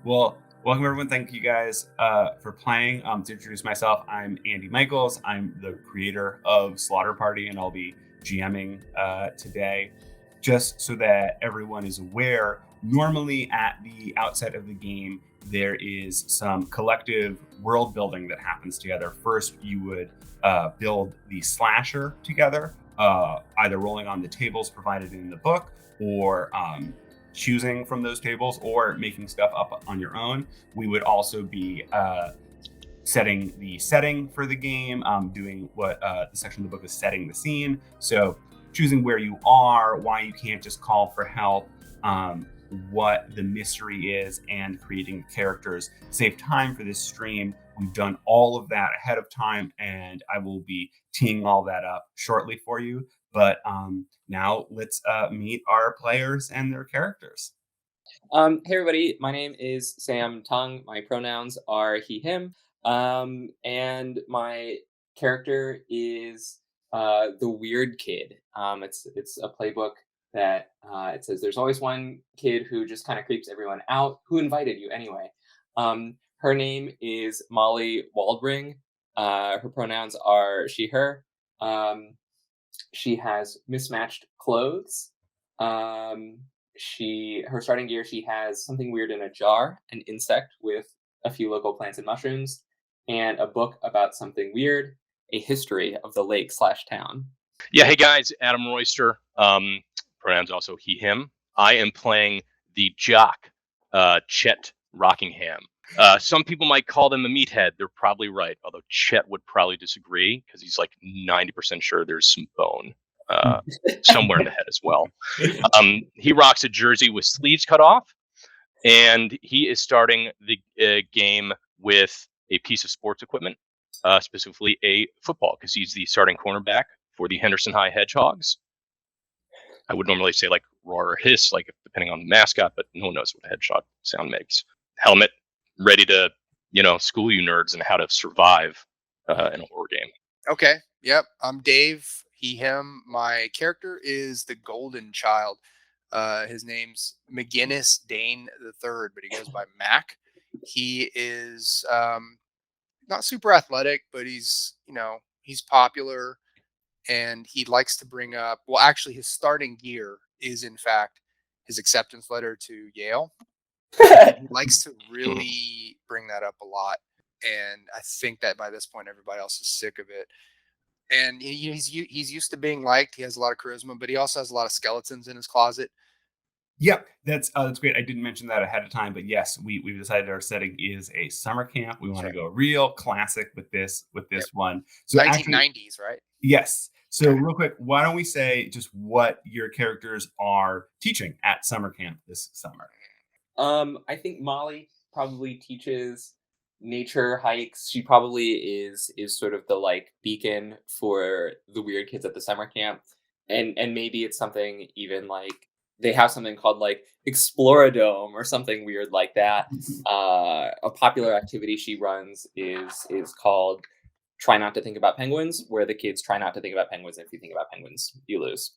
Well, welcome everyone. Thank you guys for playing. To introduce myself, I'm Andy Michaels. I'm the creator of Slaughter Party, and I'll be GMing today. Just so that everyone is aware, normally at the outset of the game, there is some collective world building that happens together. First, you would build the slasher together, either rolling on the tables provided in the book or choosing from those tables or making stuff up on your own. We would also be setting the setting for the game, doing what the section of the book is setting the scene. So choosing where you are, why you can't just call for help, what the mystery is, and creating characters. Save time for this stream. We've done all of that ahead of time, and I will be teeing all that up shortly for you. But now let's meet our players and their characters. Hey everybody, my name is Sam Tung. My pronouns are he, him. And my character is the weird kid. It's a playbook that it says there's always one kid who just kind of creeps everyone out. Who invited you anyway? Her name is Molly Waldring. Her pronouns are she, her. She has mismatched clothes. Her starting gear, she has something weird in a jar, an insect with a few local plants and mushrooms, and a book about something weird, a history of the lake/town. Yeah, hey guys, Adam Royster. Pronouns also he, him. I am playing the jock, Chet Rockingham. Some people might call them a meathead. They're probably right, although Chet would probably disagree because he's like 90% sure there's some bone somewhere in the head as well. He rocks a jersey with sleeves cut off, and he is starting the game with a piece of sports equipment, specifically a football, because he's the starting cornerback for the Henderson High Hedgehogs. I would normally say like roar or hiss, like depending on the mascot, but no one knows what a hedgehog sound makes. Helmet, ready to, school you nerds and how to survive in a horror game. Okay. Yep. I'm Dave. He, him. My character is the Golden Child. His name's McGinnis Dane III, but he goes by Mac. He is not super athletic, but he's popular, and he likes to bring up. Well, actually, his starting gear is in fact his acceptance letter to Yale. He likes to really bring that up a lot, and I think that by this point everybody else is sick of it. And he's used to being liked. He has a lot of charisma, but he also has a lot of skeletons in his closet. Yep, that's great. I didn't mention that ahead of time, but yes, we've decided our setting is a summer camp. We want to go real classic with this one. So 1990s, right? Yes. So real quick, why don't we say just what your characters are teaching at summer camp this summer? I think Molly probably teaches nature hikes. She probably is sort of the like beacon for the weird kids at the summer camp. And maybe it's something even like they have something called like Exploradome or something weird like that. A popular activity she runs is called Try Not to Think About Penguins, where the kids try not to think about penguins. And if you think about penguins, you lose.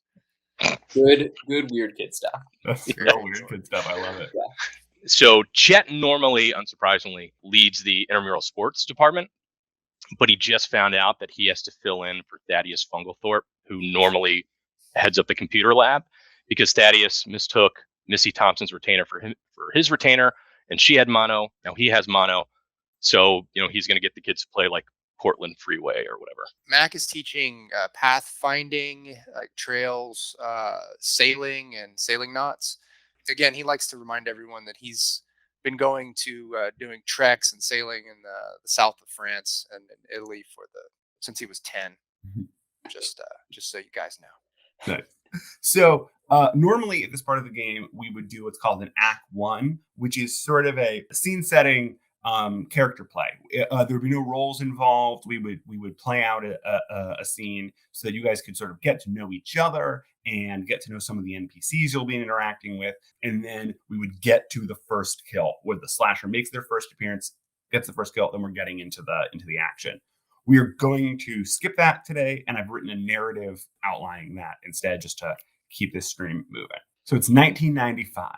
Good weird kid stuff. That's real weird kid stuff. I love it. Yeah. So Chet normally, unsurprisingly, leads the intramural sports department, but he just found out that he has to fill in for Thaddeus Funglethorpe, who normally heads up the computer lab, because Thaddeus mistook Missy Thompson's retainer for his retainer, and she had mono. Now he has mono, so he's going to get the kids to play like Portland Freeway or whatever. Mac is teaching pathfinding, like trails, sailing, and sailing knots. Again, he likes to remind everyone that he's been going to doing treks and sailing in the south of France and in Italy since he was 10. Mm-hmm. Just so you guys know. Nice. So normally at this part of the game, we would do what's called an Act 1, which is sort of a scene setting character play. There would be no roles involved. We would play out a scene so that you guys could sort of get to know each other and get to know some of the NPCs you'll be interacting with, and then we would get to the first kill, where the slasher makes their first appearance, gets the first kill, then we're getting into the action. We are going to skip that today, and I've written a narrative outlining that instead, just to keep this stream moving. So it's 1995.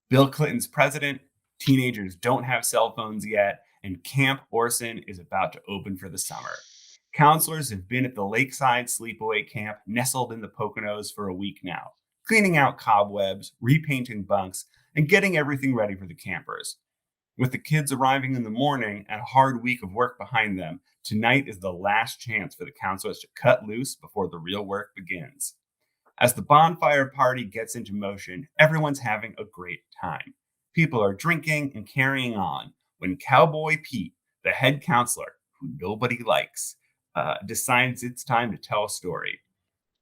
Bill Clinton's president. Teenagers don't have cell phones yet, and Camp Orson is about to open for the summer. Counselors have been at the lakeside sleepaway camp nestled in the Poconos for a week now, cleaning out cobwebs, repainting bunks, and getting everything ready for the campers. With the kids arriving in the morning and a hard week of work behind them, tonight is the last chance for the counselors to cut loose before the real work begins. As the bonfire party gets into motion, everyone's having a great time. People are drinking and carrying on when Cowboy Pete, the head counselor, who nobody likes, decides it's time to tell a story.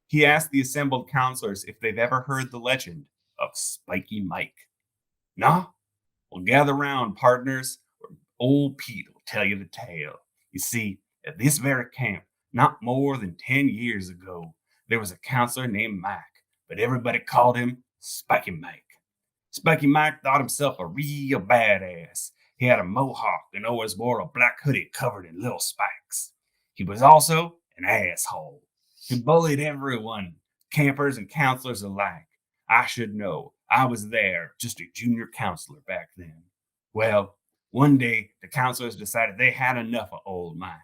He asks the assembled counselors if they've ever heard the legend of Spiky Mike. Nah? Well, gather round, partners, or old Pete will tell you the tale. You see, at this very camp, not more than 10 years ago, there was a counselor named Mike, but everybody called him Spiky Mike. Spiky Mike thought himself a real badass. He had a mohawk and always wore a black hoodie covered in little spikes. He was also an asshole. He bullied everyone, campers and counselors alike. I should know. I was there, just a junior counselor back then. Well, one day the counselors decided they had enough of old Mike.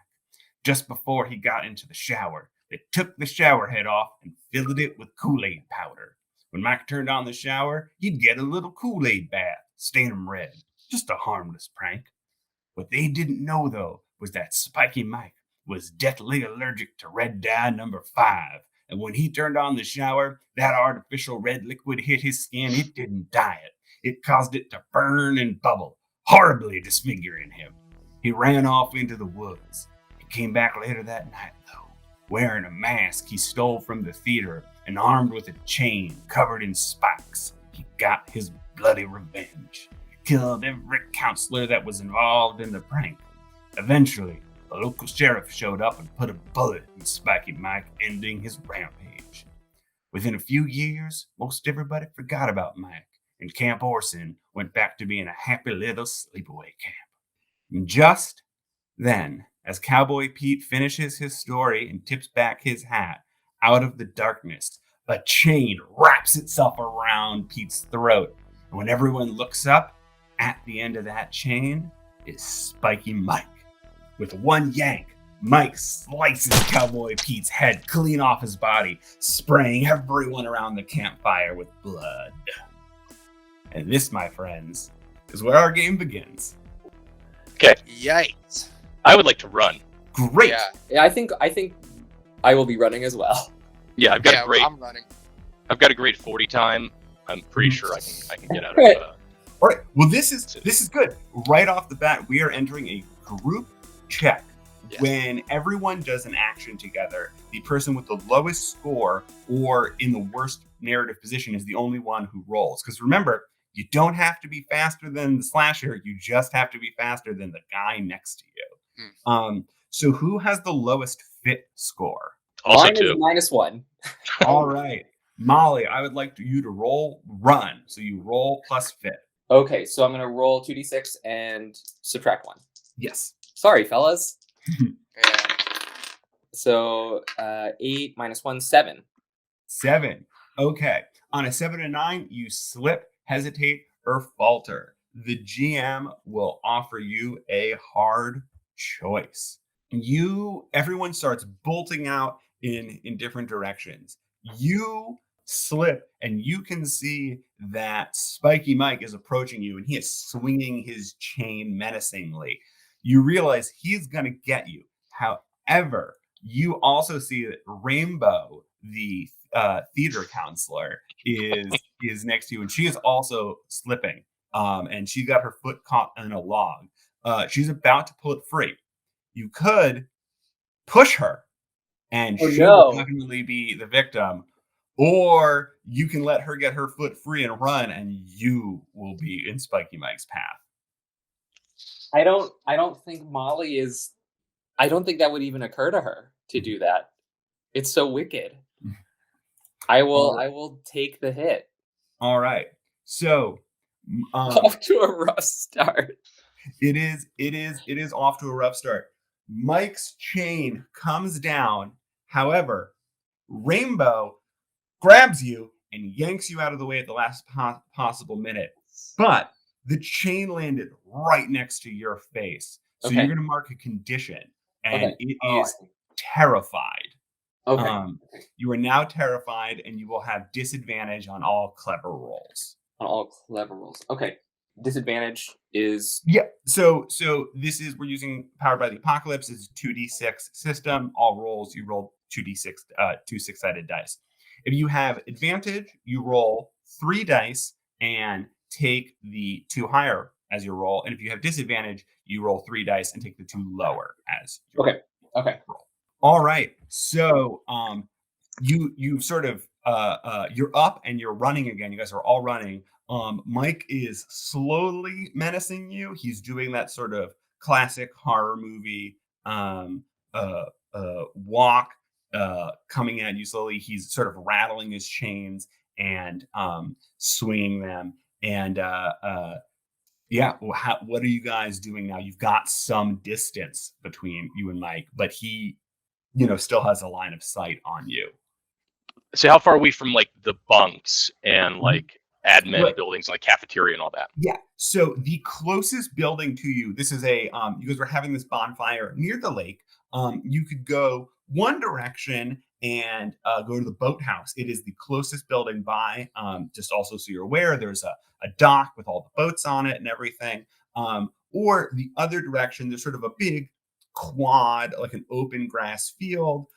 Just before he got into the shower, they took the shower head off and filled it with Kool-Aid powder. When Mike turned on the shower, he'd get a little Kool-Aid bath, stain him red. Just a harmless prank. What they didn't know, though, was that Spiky Mike was deathly allergic to red dye number 5. And when he turned on the shower, that artificial red liquid hit his skin. It didn't dye it. It caused it to burn and bubble, horribly disfiguring him. He ran off into the woods. He came back later that night, though, wearing a mask he stole from the theater and armed with a chain covered in spikes. He got his bloody revenge. Killed every counselor that was involved in the prank. Eventually, the local sheriff showed up and put a bullet in Spiky Mike, ending his rampage. Within a few years, most everybody forgot about Mike, and Camp Orson went back to being a happy little sleepaway camp. And just then, as Cowboy Pete finishes his story and tips back his hat, out of the darkness, a chain wraps itself around Pete's throat. And when everyone looks up, at the end of that chain is Spiky Mike. With one yank, Mike slices Cowboy Pete's head clean off his body, spraying everyone around the campfire with blood. And this, my friends, is where our game begins. Okay, Yikes. I would like to run. Great. Yeah, I think I will be running as well. Yeah, I've got a great 40 time. I'm pretty sure I can get out Right. of. All right. Well, this is good. Right off the bat, we are entering a group check. Yes. When everyone does an action together, the person with the lowest score or in the worst narrative position is the only one who rolls. Because remember, you don't have to be faster than the slasher. You just have to be faster than the guy next to you. So who has the lowest fit score? Also Mine two. is -1. All right. Molly, I would like you to roll run. So you roll plus fit. Okay, so I'm gonna roll 2d6 and subtract 1. Yes. Sorry, fellas. Yeah. So 8 -1, 7. 7. Okay. On a 7 and 9, you slip, hesitate, or falter. The GM will offer you a hard choice. Everyone starts bolting out in different directions. You slip, and you can see that Spiky Mike is approaching you, and he is swinging his chain menacingly. You realize he's going to get you. However, you also see that Rainbow, the theater counselor, is next to you, and she is also slipping. And she got her foot caught in a log. She's about to pull it free. You could push her, and she will definitely be the victim. Or you can let her get her foot free and run, and you will be in Spiky Mike's path. I don't think Molly is. I don't think that would even occur to her to do that. It's so wicked. I will take the hit. All right. So Off to a rough start. it is off to a rough start. Mike's chain comes down. However, Rainbow grabs you and yanks you out of the way at the last possible minute. But The chain landed right next to your face. So Okay. you're going to mark a condition, and Okay. it Oh, I is see. terrified. Okay. You are now terrified, and you will have disadvantage on all clever rolls. On all clever rolls. Okay. Disadvantage is Yeah. So this is, we're using Powered by the Apocalypse. It's a 2d6 system. All rolls, you roll 2d6, two 6-sided dice. If you have advantage, you roll 3 dice and take the 2 higher as your roll. And if you have disadvantage, you roll 3 dice and take the 2 lower as your okay. roll. All right. So you sort of you're up and you're running again. You guys are all running. Mike is slowly menacing you. He's doing that sort of classic horror movie walk, coming at you slowly. He's sort of rattling his chains and swinging them. And yeah, what are you guys doing now? You've got some distance between you and Mike, but he, still has a line of sight on you. So how far are we from like the bunks and like admin Right. buildings, like cafeteria and all that? Yeah. So the closest building to you, this is you guys were having this bonfire near the lake. You could go one direction and go to the boathouse. It is the closest building by. Just also so you're aware, there's a dock with all the boats on it and everything. Or the other direction, there's sort of a big quad, like an open grass field.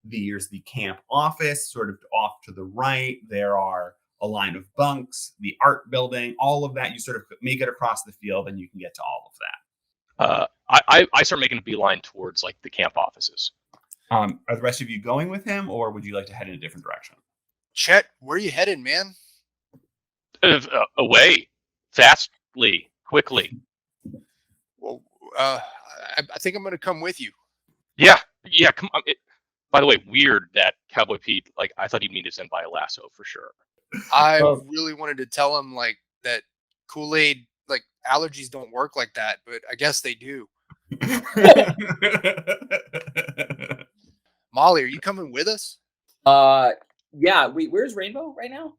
There's the camp office sort of off to the right. There are a line of bunks, the art building, all of that. You sort of make it across the field and you can get to all of that. I start making a beeline towards like the camp offices. Are the rest of you going with him, or would you like to head in a different direction? Chet, where are you headed, man? Away, fastly, quickly. Well, I think I'm going to come with you. Yeah, come on. By the way, weird that Cowboy Pete, like, I thought he'd meet us in by a lasso for sure. I really wanted to tell him like that Kool-Aid, like allergies don't work like that, but I guess they do. Molly, are you coming with us? Yeah. Where's Rainbow right now?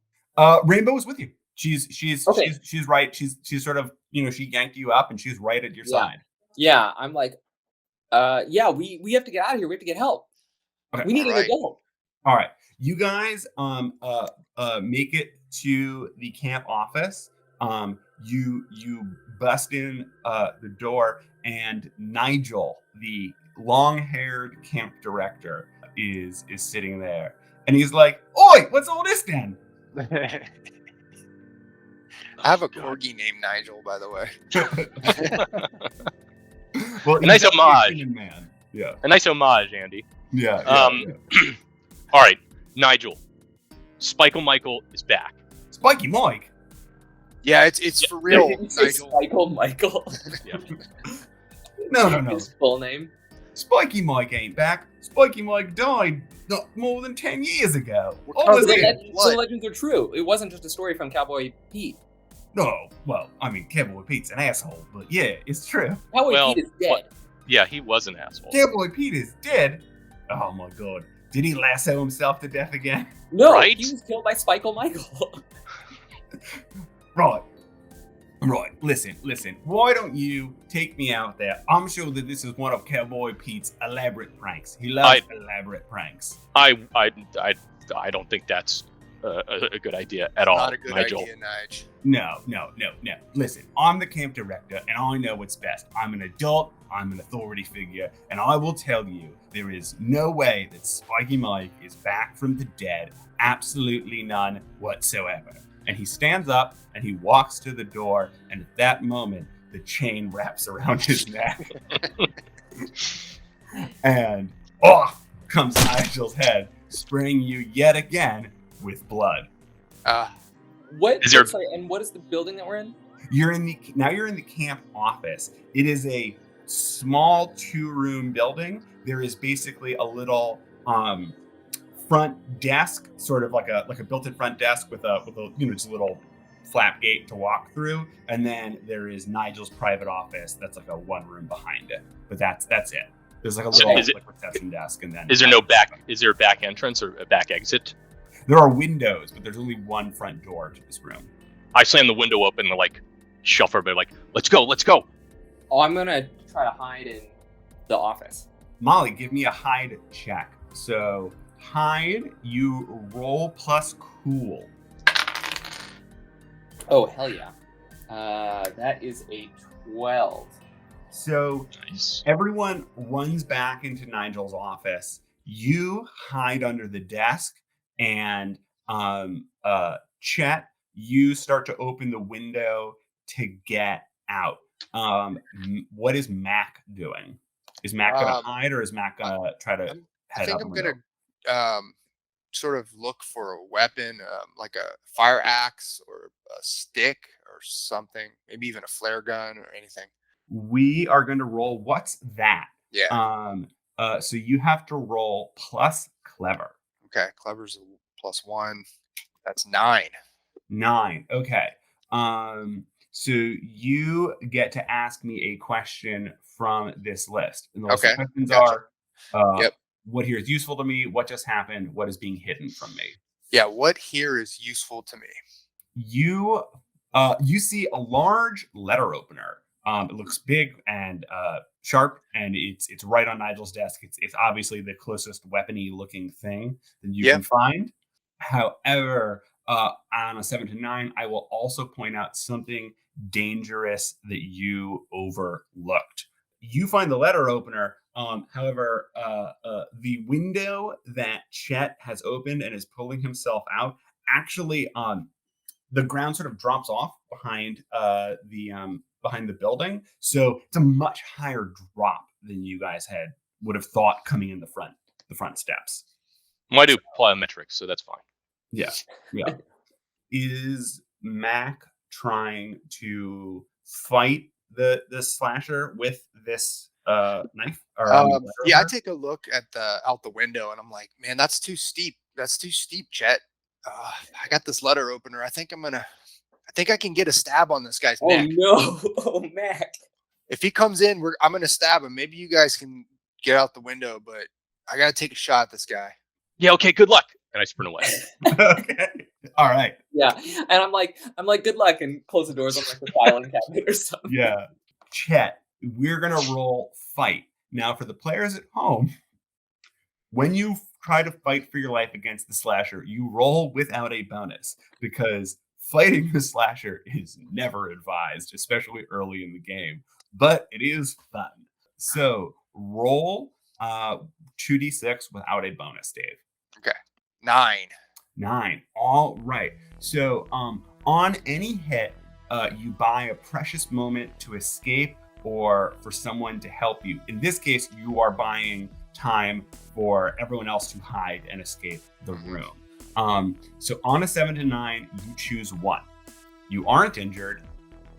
Rainbow is with you. She's okay. she's right. She's sort of, she yanked you up and she's right at your side. Yeah. I'm like, yeah, we have to get out of here. We have to get help. Okay. We need an adult. All right. You guys make it to the camp office. You bust in the door, and Nigel, the long-haired camp director, is sitting there, and he's like, "Oi, what's all this then?" I have a corgi named Nigel, by the way. Well, a nice homage. Man. Yeah. A nice homage, Andy. Yeah. All right, Nigel. Spikle Michael is back. Spiky Mike. Yeah, it's for real. Nigel. Spikle Michael. Yeah. No. His full name. Spiky Mike ain't back. Spiky Mike died not more than 10 years ago. The legends are true. It wasn't just a story from Cowboy Pete. No, well, I mean, Cowboy Pete's an asshole, but yeah, it's true. Cowboy Pete is dead. Yeah, he was an asshole. Cowboy Pete is dead? Oh my god. Did he lasso himself to death again? No, right? He was killed by Spikle Michael. Right. Listen. Why don't you take me out there? I'm sure that this is one of Cowboy Pete's elaborate pranks. He loves elaborate pranks. I don't think that's a good idea at all. Not a good Nigel. idea, Nige. No. Listen, I'm the camp director, and I know what's best. I'm an adult, I'm an authority figure, and I will tell you, there is no way that Spiky Mike is back from the dead. Absolutely none whatsoever. And he stands up, and he walks to the door, and at that moment, the chain wraps around his neck. And off comes Nigel's head, spraying you yet again with blood. What? Is there... Sorry, and what is the building that we're in? You're in the camp office. It is a small 2-room building. There is basically a little front desk, sort of like a built-in front desk with a just a little flap gate to walk through, and then there is Nigel's private office. That's like a 1-room behind it, but that's it. There's like a little reception desk, and then is there no back? Is there a back entrance or a back exit? There are windows, but there's only one front door to this room. I slam the window open and like shuffle everybody like, let's go. Oh, I'm gonna try to hide in the office. Molly, give me a hide check. So hide, you roll plus cool. Oh, hell yeah. That is a 12. So Nice. everyone runs back into Nigel's office. You hide under the desk, and Chet, you start to open the window to get out. What is Mac doing? Is Mac gonna hide, or is Mac gonna try to I head think out the I'm window? gonna sort of look for a weapon, like a fire axe or a stick or something, maybe even a flare gun or anything. We are going to roll. What's that? Yeah. So you have to roll plus clever. Okay. Clever's a +1. That's 9. 9. Okay. So you get to ask me a question from this list. And the list of Okay. questions Gotcha. are Yep. what here is useful to me, what just happened, what is being hidden from me. Yeah. What here is useful to me? You see a large letter opener. It looks big and sharp, and it's right on Nigel's desk. It's obviously the closest weapony looking thing that you can find. However, on a 7 to 9, I will also point out something dangerous that you overlooked. You find the letter opener. However, the window that Chet has opened and is pulling himself out actually the ground sort of drops off behind behind the building, so it's a much higher drop than you guys would have thought coming in the front steps. I do plyometrics, so that's fine. Yeah. Is Mac trying to fight the slasher with this knife? Or, yeah, I take a look at out the window and I'm like, man, that's too steep. That's too steep, Chet. I got this letter opener. I think I can get a stab on this guy's neck. No. Oh, Mac. If he comes in, I'm gonna stab him. Maybe you guys can get out the window, but I gotta take a shot at this guy. Yeah, okay, good luck. And I sprint away. Okay. All right. Yeah. And I'm like, good luck, and close the doors on like the filing cabinet or something. Yeah. Chet, we're gonna roll fight. Now for the players at home, when you try to fight for your life against the slasher, you roll without a bonus because fighting the slasher is never advised, especially early in the game, but it is fun. So roll 2d6 without a bonus, Dave. Okay. 9. 9. All right. So on any hit, you buy a precious moment to escape or for someone to help you. In this case, you are buying time for everyone else to hide and escape the room. So on a 7 to 9, you choose 1. You aren't injured,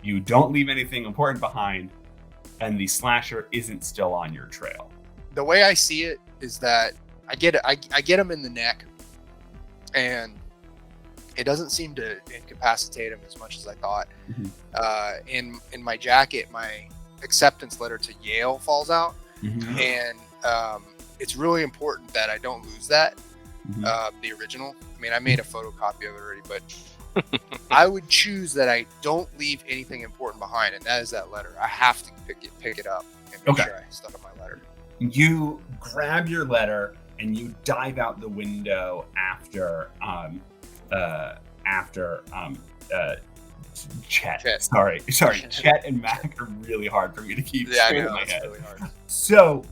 you don't leave anything important behind, and the slasher isn't still on your trail. The way I see it is that I get him in the neck, and it doesn't seem to incapacitate him as much as I thought. In my jacket, my acceptance letter to Yale falls out, and it's really important that I don't lose that. The original. I mean, I made a photocopy of it already, but I would choose that I don't leave anything important behind, and that is that letter. I have to pick it up and make sure I stuck on my letter. You grab your letter and you dive out the window after Chet. Sorry. Chet and Mac are really hard for me to keep straight in my head. Really hard. So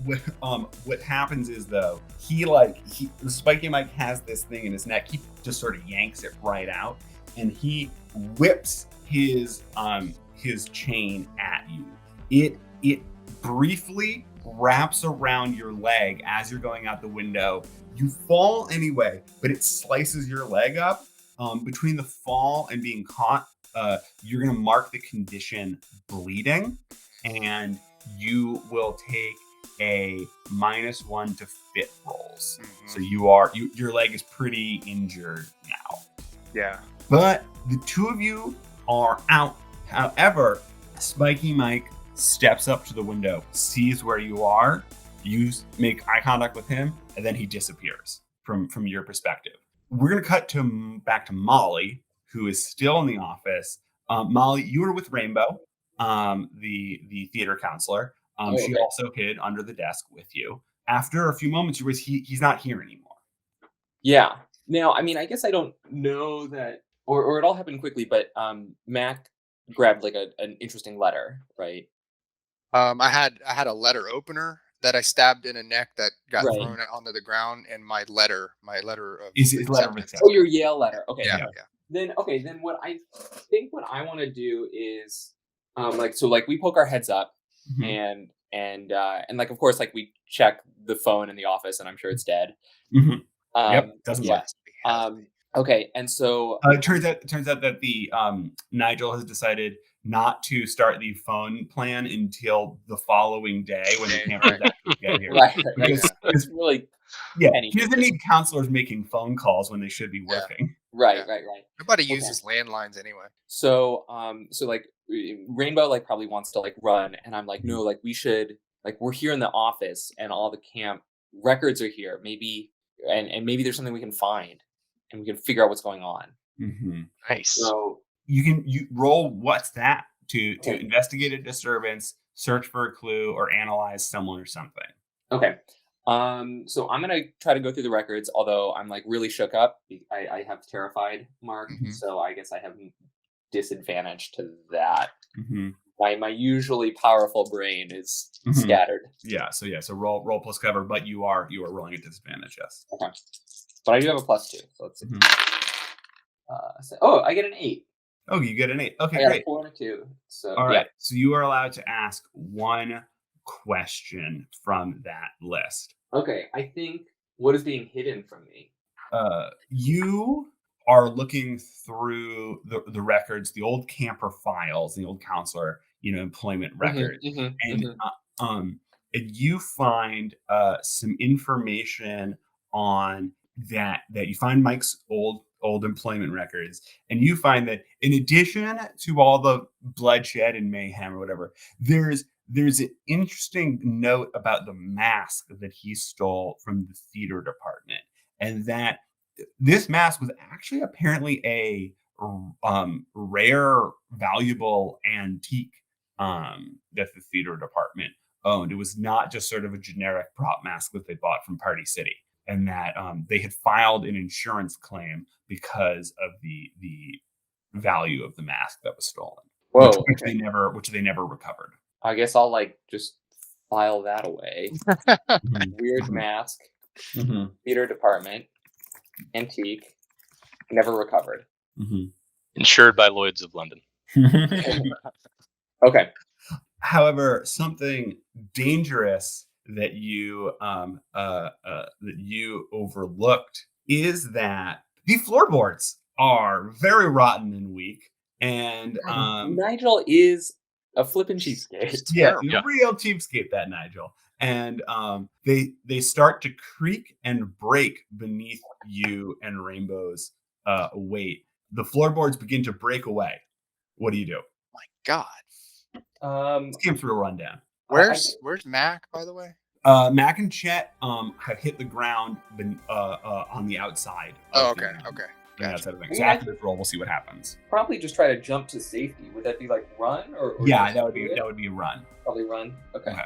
what happens is though, the Spiky Mike has this thing in his neck. He just sort of yanks it right out, and he whips his chain at you. It briefly wraps around your leg as you're going out the window. You fall anyway, but it slices your leg up. Between the fall and being caught, you're going to mark the condition bleeding, and you will take a -1 to fit rolls. So your leg is pretty injured now. Yeah. But the two of you are out. However, Spiky Mike steps up to the window, sees where you are, you make eye contact with him, and then he disappears from your perspective. We're going to cut back to Molly. who is still in the office. Molly, you were with Rainbow, the theater counselor. Oh, She okay. also hid under the desk with you. After a few moments, you realize he's not here anymore. Yeah. Now, I mean, I guess I don't know that, or it all happened quickly, but Mac grabbed like an interesting letter, right? I had a letter opener that I stabbed in a neck that got Right. thrown onto the ground, and my letter of Is his letter of acceptance. Oh, acceptance? your Yale letter. Okay. Yeah, Yeah. yeah. Then what I think what I want to do is like we poke our heads up Mhm. and like of course like we check the phone in the office and I'm sure it's dead. Mhm. Um Yep, doesn't yeah. work. Has to be, has to be. Okay, and so It turns out that the Nigel has decided not to start the phone plan until the following day when the Okay, campers right. actually get here. right. Because, It's because really yeah, penny he doesn't pinching. need counselors making phone calls when they should be Yeah. working. Right, Yeah. right. Nobody Okay. uses landlines anyway. So like Rainbow like probably wants to like run and I'm like no, like we should like we're here in the office and all the camp records are here. Maybe and maybe there's something we can find and we can figure out what's going on. Hmm. Nice. So You roll what's that to okay. investigate a disturbance, search for a clue, or analyze someone or something. Okay. So I'm gonna try to go through the records, although I'm like really shook up. I have terrified mark, Mhm. so I guess I have disadvantage to that. Hmm. My usually powerful brain is Mhm. scattered. Yeah. So roll plus cover, but you are rolling at disadvantage. Yes. Okay. But I do have a +2, so let's see. I get an 8. Oh, you get an 8. I Okay, got a great. 4 and a 2. So All yeah. right. So you are allowed to ask one question from that list. Okay. I think what is being hidden from me? You are looking through the records, the old camper files, the old counselor, employment records, and you find some information on that you find Mike's old employment records, and you find that in addition to all the bloodshed and mayhem or whatever, there's an interesting note about the mask that he stole from the theater department, and that this mask was actually apparently a rare, valuable antique that the theater department owned. It was not just sort of a generic prop mask that they bought from Party City, and that they had filed an insurance claim because of the value of the mask that was stolen, Whoa. which Okay. they never recovered. I guess I'll like just file that away. Mhm. Weird Mhm. mask. Mhm. Theater department. Antique. Never recovered. Mhm. Insured by Lloyd's of London. Okay. However, something dangerous that you overlooked is that the floorboards are very rotten and weak, and Nigel is a flippin' cheapskate. It's yeah, terrible. Yeah. real cheapskate that Nigel. And they start to creak and break beneath you and Rainbow's weight. The floorboards begin to break away. What do you do? My God. This came through a rundown. Where's Mac, by the way? Mac and Chet have hit the ground on the outside. Oh, of okay. the, Okay. on the Gotcha. outside of the thing. I So mean, I after this roll, we'll see what happens. probably just try to jump to safety. Would that be like run or Yeah, just that would do be it? a run. Probably run. Okay. Okay.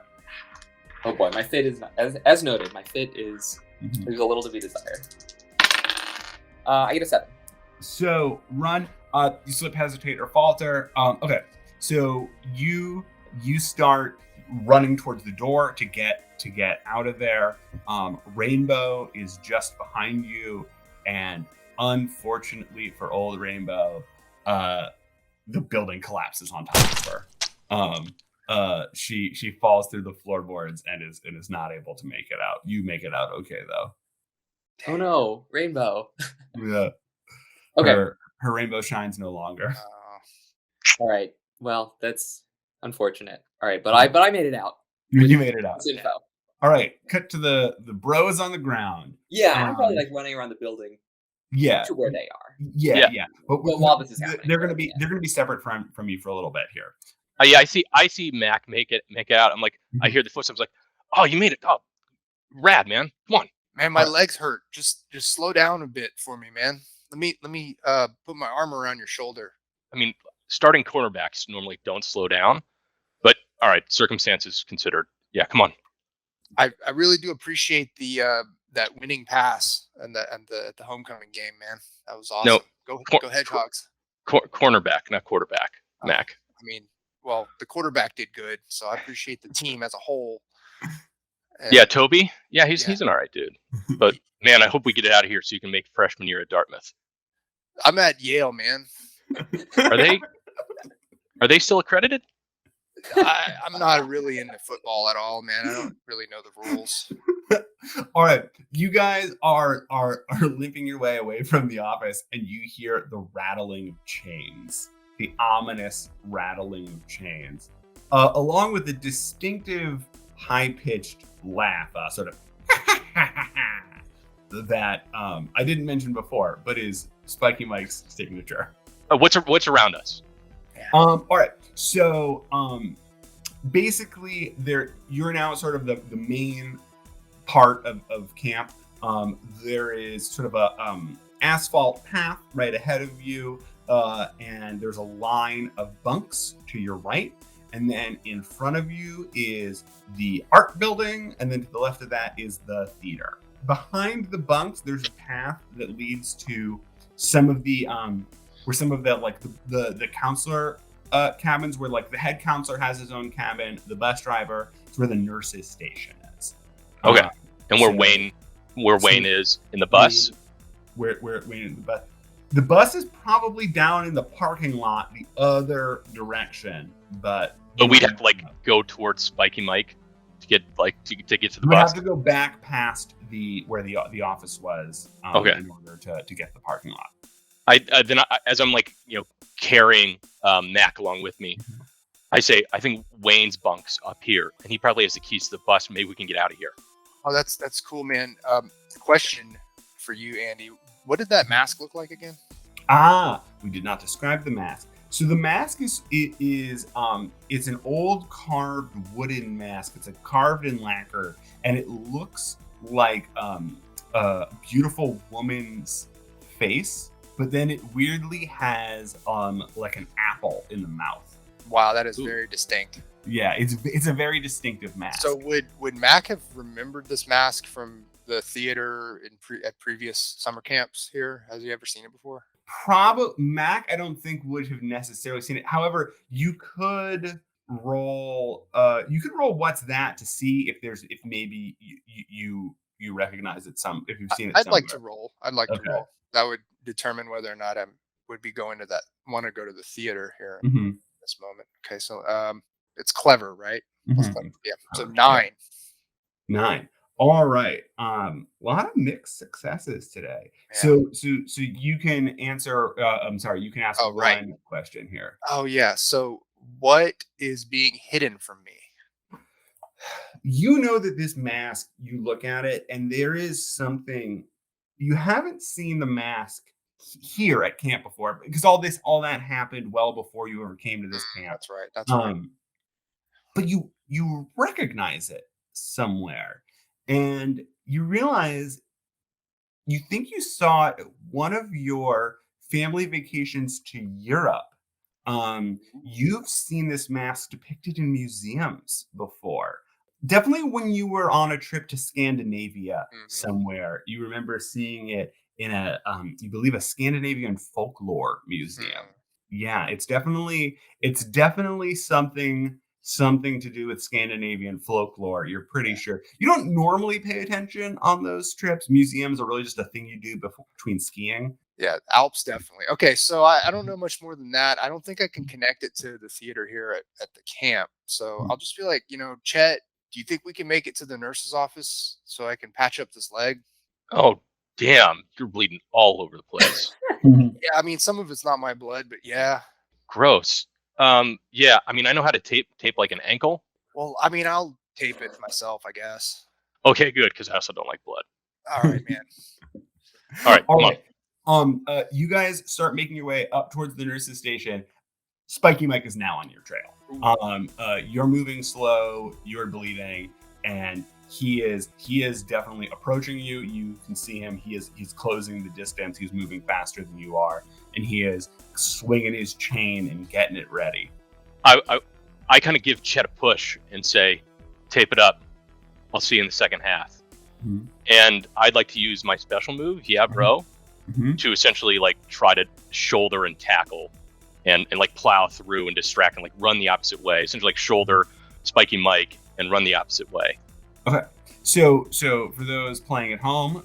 Oh boy, my fit is not, as noted. My fit is Mhm. there's a little to be desired. I get a 7. So run. You slip, hesitate, or falter. Okay. So you start running towards the door to get out of there. Rainbow is just behind you, and unfortunately for old Rainbow, the building collapses on top of her. She falls through the floorboards and is not able to make it out. You make it out okay though. Oh no, Rainbow. Yeah. Okay. Her rainbow shines no longer. All right. Well, that's unfortunate. All right, but I made it out. You made it out. This info. All right. Cut to the bros on the ground. Yeah, I'm probably like running around the building Yeah. to where they are. Yeah. But while this is happening, they're gonna be separate from you for a little bit here. Yeah, I see Mac make it out. I'm like, I hear the footsteps. Like, oh, you made it. Oh, rad, man. Come on. Man, my legs hurt. Just slow down a bit for me, man. let me put my arm around your shoulder. I mean, starting cornerbacks normally don't slow down, but all right, circumstances considered. Yeah, come on. I really do appreciate the that winning pass and the homecoming game, man. That was No, awesome. Go cor- Hedgehogs. cornerback, not quarterback. Oh, Mac. I mean, well, the quarterback did good, so I appreciate the team as a whole. And Yeah, Toby. Yeah, yeah, he's an all right dude. But man, I hope we get it out of here so you can make freshman year at Dartmouth. I'm at Yale, man. Are they still accredited? I'm not really into football at all, man. I don't really know the rules. All right, you guys are limping your way away from the office, and you hear the rattling of chains, the ominous rattling of chains, along with the distinctive high-pitched laugh, sort of that I didn't mention before, but is Spiky Mike's signature. What's around us? All right, so basically, you're now sort of the main part of camp. There is sort of a asphalt path right ahead of you, and there's a line of bunks to your right, and then in front of you is the art building, and then to the left of that is the theater. Behind the bunks, there's a path that leads to some of the where some of the like the counselor cabins, where like the head counselor has his own cabin, the bus driver, it's where the nurses station is. Okay. And where so Wayne is in the bus? Where Wayne in the bus. The bus is probably down in the parking lot the other direction, but we'd have to like go towards Spiky Mike to get to get to the we bus. have to go back past where the office was Okay. in order to get the parking lot. As I'm like, carrying Mac along with me, I say, I think Wayne's bunk's up here, and he probably has the keys to the bus. Maybe we can get out of here. Oh, that's cool, man. Question for you, Andy. What did that mask look like again? We did not describe the mask. So the mask is it's an old carved wooden mask. It's a carved in lacquer, and it looks like a beautiful woman's face, but then it weirdly has like an apple in the mouth. Wow, that is Ooh. very distinct. Yeah, it's a very distinctive mask. So would Mac have remembered this mask from the theater at previous summer camps here? Has he ever seen it before? Probably Mac, I don't think would have necessarily seen it. However, you could roll what's that to see if maybe you recognize it if you've seen it I'd somewhere. like to roll. I'd like Okay. to roll. That would determine whether or not I would be going to want to go to the theater here Mhm. in this moment. Okay, so it's clever, right? Plus Mhm. clever. Yeah. So Clever, 9. 9. All right. A lot of mixed successes today. Yeah. So you can answer. I'm sorry. You can ask Oh, right. one question here. Oh yeah. So what is being hidden from me? You know that this mask. You look at it, and there is something you haven't seen the mask here at camp before, because all that happened well before you ever came to this camp. That's right. That's right. But you recognize it somewhere, and you realize you think you saw it at one of your family vacations to Europe. You've seen this mask depicted in museums before. Definitely when you were on a trip to Scandinavia somewhere, you remember seeing it in you believe a Scandinavian folklore museum. Yeah, it's definitely something to do with Scandinavian folklore. You're pretty sure. You don't normally pay attention on those trips. Museums are really just a thing you do between skiing. Yeah, Alps definitely. Okay, so I don't know much more than that. I don't think I can connect it to the theater here at the camp. So I'll just be like, Chet, do you think we can make it to the nurse's office so I can patch up this leg? Oh, damn. You're bleeding all over the place. Yeah, I mean, some of it's not my blood, but yeah. Gross. Yeah, I mean, I know how to tape like an ankle. Well, I mean, I'll tape it myself, I guess. Okay, good, because I also don't like blood. All right, man. All right, come on. You guys start making your way up towards the nurse's station. Spiky Mike is now on your trail. You're moving slow, you're bleeding, and he is definitely approaching you. You can see him. He's closing the distance. He's moving faster than you are, and he is swinging his chain and getting it ready. I kind of give Chet a push and say, tape it up. I'll see you in the second half. Mm-hmm. And I'd like to use my special move, yeah, bro, to essentially like try to shoulder and tackle and like plow through and distract and like run the opposite way. Essentially like shoulder Spiky Mike and run the opposite way. Okay. So for those playing at home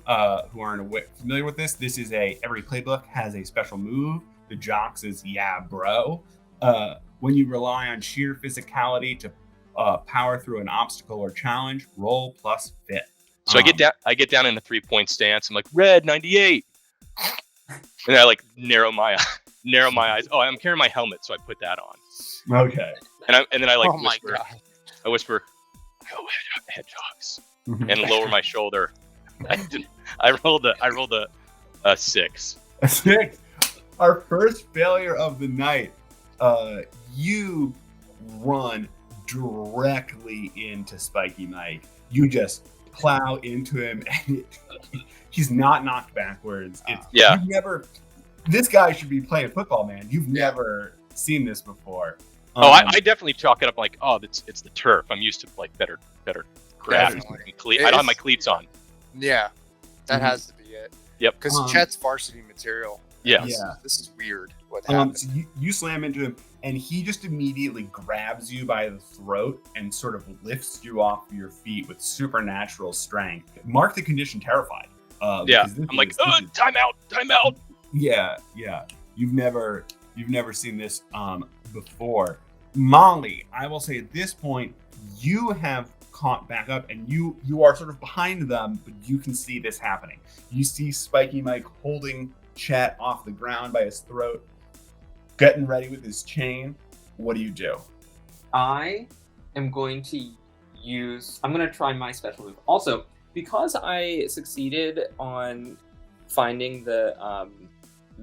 who aren't familiar with this is every playbook has a special move. The Jocks is yeah, bro. When you rely on sheer physicality to power through an obstacle or challenge, roll plus fit. So I get down in a 3-point stance. I'm like, red 98, and I like narrow my eyes. Oh, I'm carrying my helmet, so I put that on. Okay. And then I like Oh my whisper. God. I whisper, go hedgehogs, and lower my shoulder. I rolled a 6. A 6. Our first failure of the night. You run directly into Spiky Mike. You just plow into him, and he's not knocked backwards. Yeah. This guy should be playing football, man. You've never seen this before. I definitely chalk it up like, oh, it's the turf. I'm used to like better grabs. I don't have my cleats on. Yeah, that has to be it. Yep. Because Chet's varsity material. Yeah. This is weird. What happened? So you slam into him, and he just immediately grabs you by the throat and sort of lifts you off your feet with supernatural strength. Mark the condition terrified. I'm like, time out. Yeah. You've never seen this before. Molly, I will say at this point, you have caught back up, and you are sort of behind them, but you can see this happening. You see Spiky Mike holding Chet off the ground by his throat, getting ready with his chain. What do you do? I am going to try my special move. Also, because I succeeded on finding the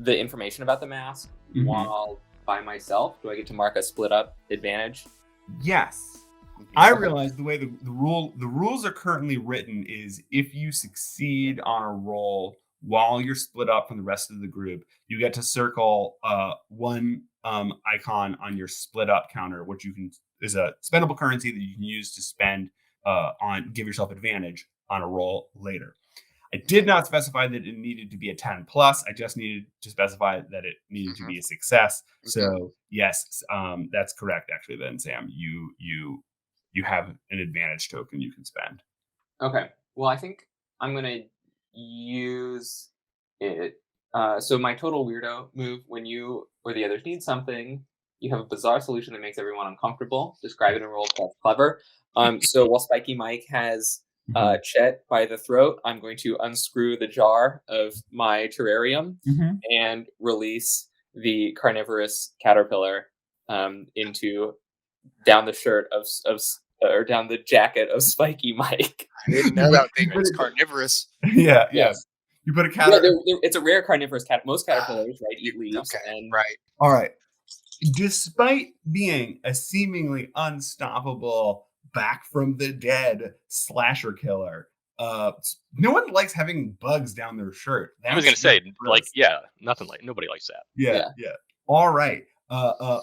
information about the mask while by myself, do I get to mark a split up advantage? Yes. I realize the way the rules are currently written is if you succeed on a roll while you're split up from the rest of the group, you get to circle one icon on your split up counter, which is a spendable currency that you can use to spend give yourself advantage on a roll later. I did not specify that it needed to be a 10 plus. I just needed to specify that it needed to be a success. So yes, that's correct. Actually, then Sam, you have an advantage token you can spend. Okay. Well, I think I'm gonna use it. So my total weirdo move: when you or the others need something, you have a bizarre solution that makes everyone uncomfortable. Describe it and roll. That's clever. So while Spiky Mike has Chet by the throat, I'm going to unscrew the jar of my terrarium and release the carnivorous caterpillar into down the shirt or down the jacket of Spiky Mike. I didn't know that thing was carnivorous. Yeah. You put a caterpillar. Yeah, it's a rare carnivorous cat. Most caterpillars, right, eat leaves. Okay, and right. All right. Despite being a seemingly unstoppable back from the dead slasher killer, no one likes having bugs down their shirt. I was gonna say, like, nobody likes that. Yeah. All right.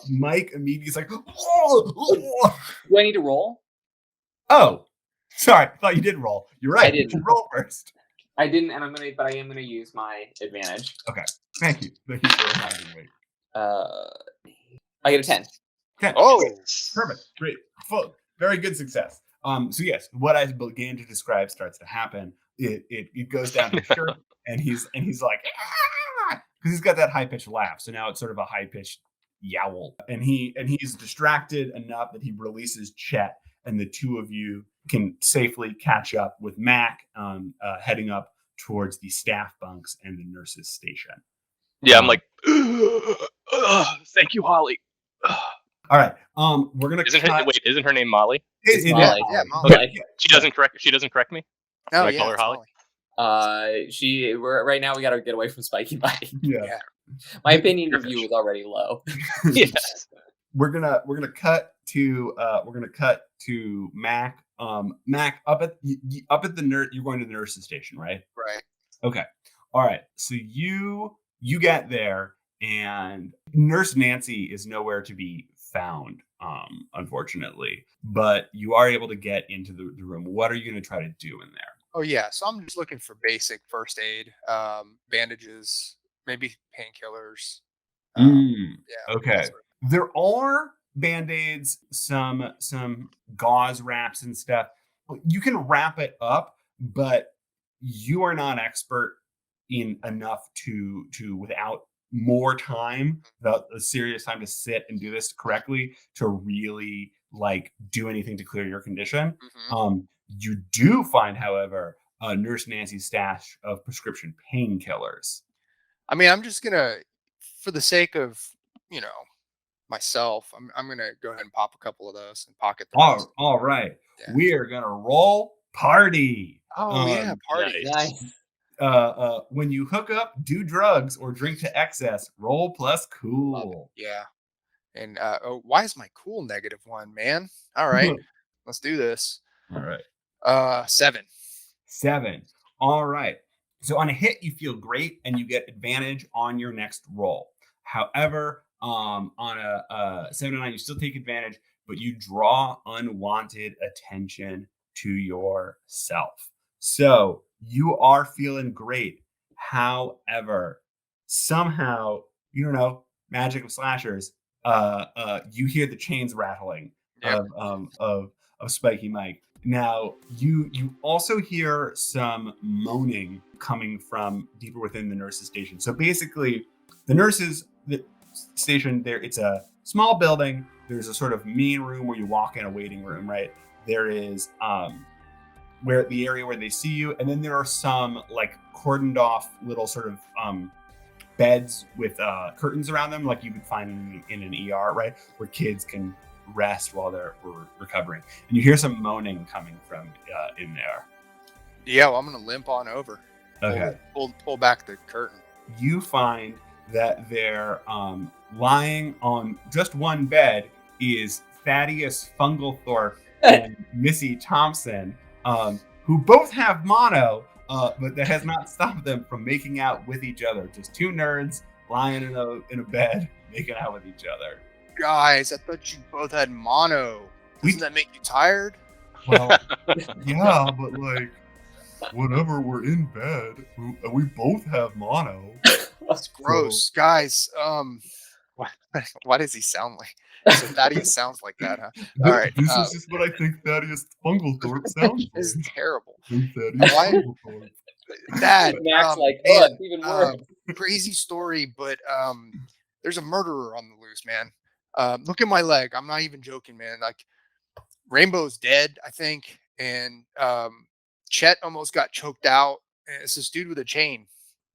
Mike immediately is like, oh! Do I need to roll? Oh, sorry. I thought you did roll. You're right. I didn't. You roll first. I didn't, and I am gonna use my advantage. Okay. Thank you for reminding me. I get a 10. 10. Oh, Perfect. Great. Very good success. So yes, what I began to describe starts to happen. It goes down his shirt, and he's like, because he's got that high pitched laugh. So now it's sort of a high pitched yowl, and he's distracted enough that he releases Chet, and the two of you can safely catch up with Mac, heading up towards the staff bunks and the nurses' station. Yeah, I'm like, thank you, Holly. All right. We're gonna. Isn't her name Molly? It Molly. is. Yeah, Molly. Okay. She doesn't correct me. Oh, I call her Holly? We're right now. We got to get away from Spiky Mike. Yeah. My opinion of you is already low. Yes. We're gonna cut to Mac Mac, up at the nurse, you're going to the nurse's station, right? Right. Okay. All right. So you get there, and Nurse Nancy is nowhere to be found, unfortunately. But you are able to get into the room. What are you going to try to do in there? Oh yeah. So I'm just looking for basic first aid, bandages, maybe painkillers. Yeah. That Okay. sort There are band-aids, some gauze wraps and stuff. You can wrap it up, but you are not expert in enough to without more time, without a serious time to sit and do this correctly, to really like do anything to clear your condition. Mhm. You do find, however, Nurse Nancy's stash of prescription painkillers. I mean, I'm just gonna, for the sake of, you know, myself, I'm gonna go ahead and pop a couple of those and pocket the rest. All right. Yeah. We are gonna roll party. Oh yeah, party. Nice. Nice. When you hook up, do drugs, or drink to excess, roll plus Love it. cool. Yeah. And oh, why is my cool -1, man? All right, let's do this. All right. 7. 7. All right. So on a hit, you feel great and you get advantage on your next roll. However, on a 7 to 9, you still take advantage, but you draw unwanted attention to yourself. So you are feeling great. However, somehow, you don't know, magic of slashers, you hear the chains rattling Yep. of Spiky Mike. Now, you also hear some moaning coming from deeper within the nurse's station. So basically, the station there, it's a small building. There's a sort of main room where you walk in, a waiting room, right? There is where the area where they see you, and then there are some like cordoned off little sort of beds with curtains around them, like you could find in an ER, right? Where kids can rest while they're recovering. And you hear some moaning coming from in there. Yeah, well, I'm gonna limp on over. Okay. Pull back the curtain. You find that they're lying on just one bed is Thaddeus Funglethorpe and Missy Thompson, who both have mono, but that has not stopped them from making out with each other. Just two nerds lying in a bed making out with each other. Guys, I thought you both had mono. Doesn't that make you tired? Well, yeah, but like, whenever we're in bed, we both have mono. That's gross, guys. Why does he sound like? So Thaddeus sounds like that, huh? All right. This is just what I think Thaddeus Funglethorpe sounds This is like. terrible. Thaddeus Why- Funglethorpe. Dad, Max like, man, oh, it's even worse. crazy story, but there's a murderer on the loose, man. Look at my leg. I'm not even joking, man. Like, Rainbow's dead, I think, and Chet almost got choked out. And it's this dude with a chain.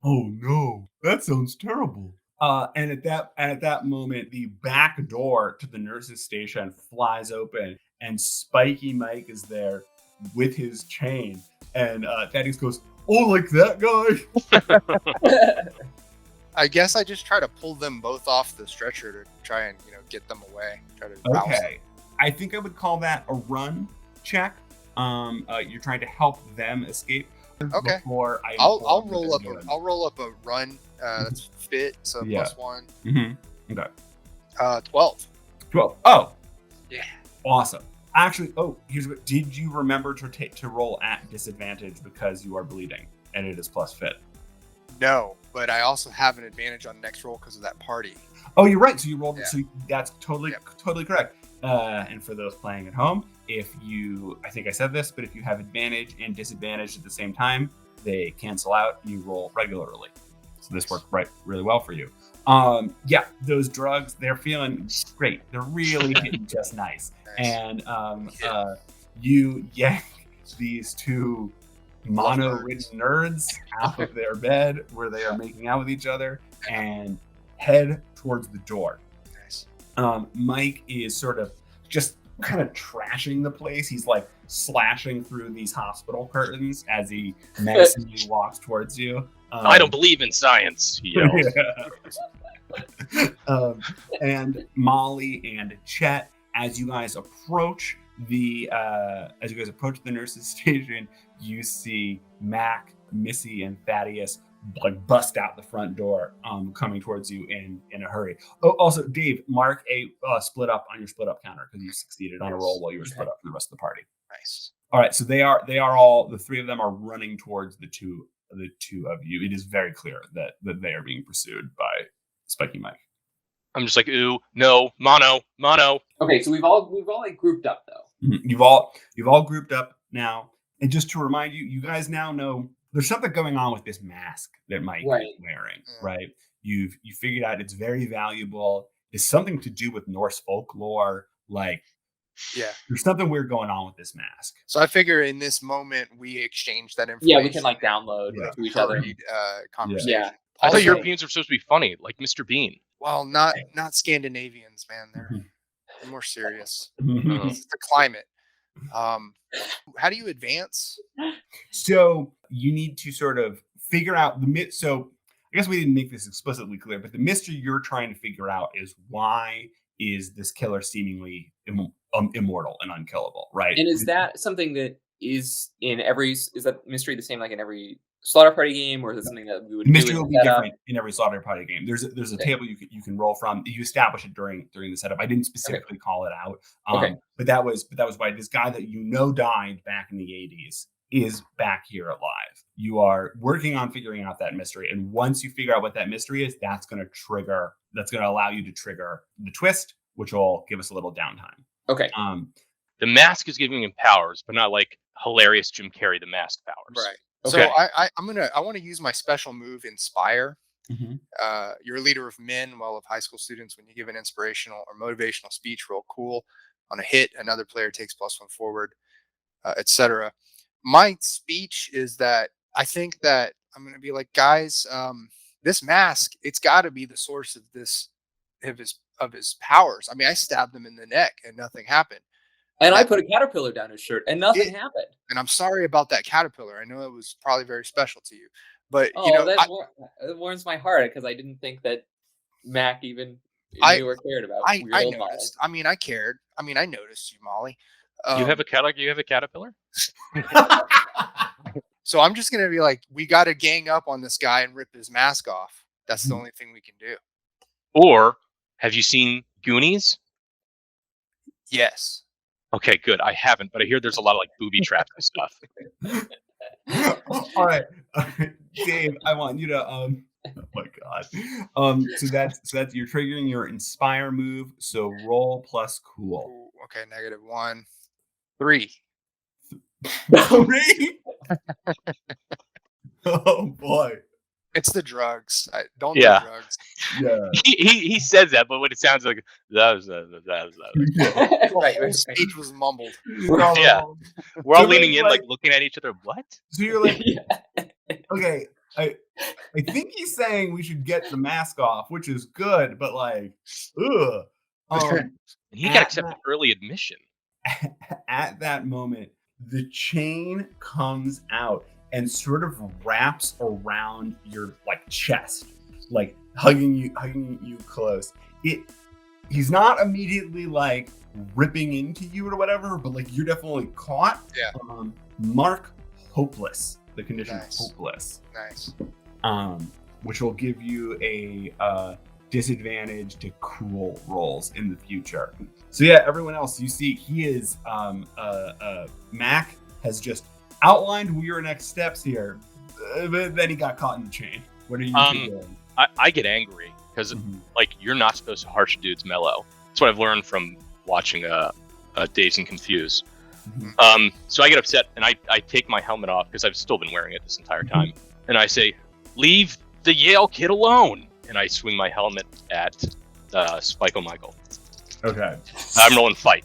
Oh no, that sounds terrible. And at that moment, the back door to the nurse's station flies open, and Spiky Mike is there with his chain. And Thaddeus goes, "Oh, like that guy?" I guess I just try to pull them both off the stretcher to try and get them away. Try to rouse them. Okay, I think I would call that a run check. You're trying to help them escape. Okay. Before I'll roll up a run. That's fit, so Yeah. +1. Mm-hmm. Okay. 12. 12. Oh. Yeah. Awesome. Actually, here's what. Did you remember to roll at disadvantage because you are bleeding and it is plus fit? No, but I also have an advantage on next roll because of that party. Oh, you're right. So you rolled. Yeah. So that's totally correct. And for those playing at home, I think I said this, but if you have advantage and disadvantage at the same time, they cancel out. You roll regularly. So this worked really well for you. Yeah, those drugs, they're feeling great. They're really hitting just nice. And you yank these two mono-ridden nerds out of their bed where they are making out with each other and head towards the door. Nice. Mike is sort of just kind of trashing the place. He's like slashing through these hospital curtains as he menacingly walks towards you. I don't believe in science, he yells. And Molly and Chet, as you guys approach as you guys approach the nurse's station, you see Mac, Missy, and Thaddeus like bust out the front door, coming towards you in a hurry. Oh, also, Dave, mark a split up on your split up counter because you succeeded on a roll while you were split up from the rest of the party. Nice. All right, so they are all, the three of them are running towards the two of you. It is very clear that they are being pursued by Spiky Mike. I'm just like, ooh, no, mono. Okay, so we've all like grouped up though. Mm-hmm. You've all grouped up now, and just to remind you, you guys now know there's something going on with this mask that Mike is wearing, right? You figured out it's very valuable. It's something to do with Norse folklore, like. Yeah, there's something weird going on with this mask. So I figure in this moment we exchange that information. Yeah, we can like download to each other. Conversation. Yeah. I thought Europeans were supposed to be funny, like Mr. Bean. Well, not Scandinavians, man. They're more serious. Mm-hmm. It's the climate. How do you advance? So you need to sort of figure out so I guess we didn't make this explicitly clear, but the mystery you're trying to figure out is why is this killer seemingly immortal and unkillable, right? And is that something that is that mystery the same like in every Slaughter Party game, or is it something that we would? The mystery will be different in every Slaughter Party game. There's a table you can roll from. You establish it during the setup. I didn't specifically call it out, but that was why this guy that died back in the 80s is back here alive. You are working on figuring out that mystery, and once you figure out what that mystery is, that's going to allow you to trigger the twist, which will give us a little downtime. Okay. The mask is giving him powers, but not like hilarious Jim Carrey the mask powers. Right. Okay. So I want to use my special move, Inspire. Mm-hmm. You're a leader of men, well, of high school students. When you give an inspirational or motivational speech, roll cool. On a hit, another player takes +1 forward, etc. My speech is that I think that I'm going to be like, guys, this mask, it's got to be the source of his powers. I mean, I stabbed him in the neck and nothing happened. And I put a caterpillar down his shirt and nothing happened. And I'm sorry about that caterpillar. I know it was probably very special to you, but that warms my heart because I didn't think that Mac even knew or cared about. I noticed. I mean, I cared. I mean, I noticed you, Molly. You have a caterpillar? So I'm just gonna be like, we got to gang up on this guy and rip his mask off. That's the only thing we can do. Or have you seen Goonies? Yes. Okay, good. I haven't, but I hear there's a lot of like booby traps and stuff. All right, Dave, I want you to oh my god. So that's you're triggering your Inspire move. So roll plus cool. Okay, -1. 3. 3. Oh boy. It's the drugs. Don't do drugs. Yeah. He says that, but what it sounds like that was. Right. The speech was mumbled. Yeah. We're all leaning in, like looking at each other. What? So you're like, okay, I think he's saying we should get the mask off, which is good, but like, ugh. He got accepted early admission. At that moment, the chain comes out and sort of wraps around your like chest, like hugging you close. He's not immediately like ripping into you or whatever, but like you're definitely caught. Yeah. Mark hopeless. The condition Nice. hopeless. Nice. Which will give you a disadvantage to cool rolls in the future. So yeah, everyone else, you see, he is Mac has just outlined your next steps here, but then he got caught in the chain. What are you doing? I get angry because like you're not supposed to harsh dudes mellow. That's what I've learned from watching Dazed and Confused. So I get upset and I take my helmet off because I've still been wearing it this entire time, and I say, "Leave the Yale kid alone!" And I swing my helmet at Spike O'Michael. Okay. I'm rolling fight.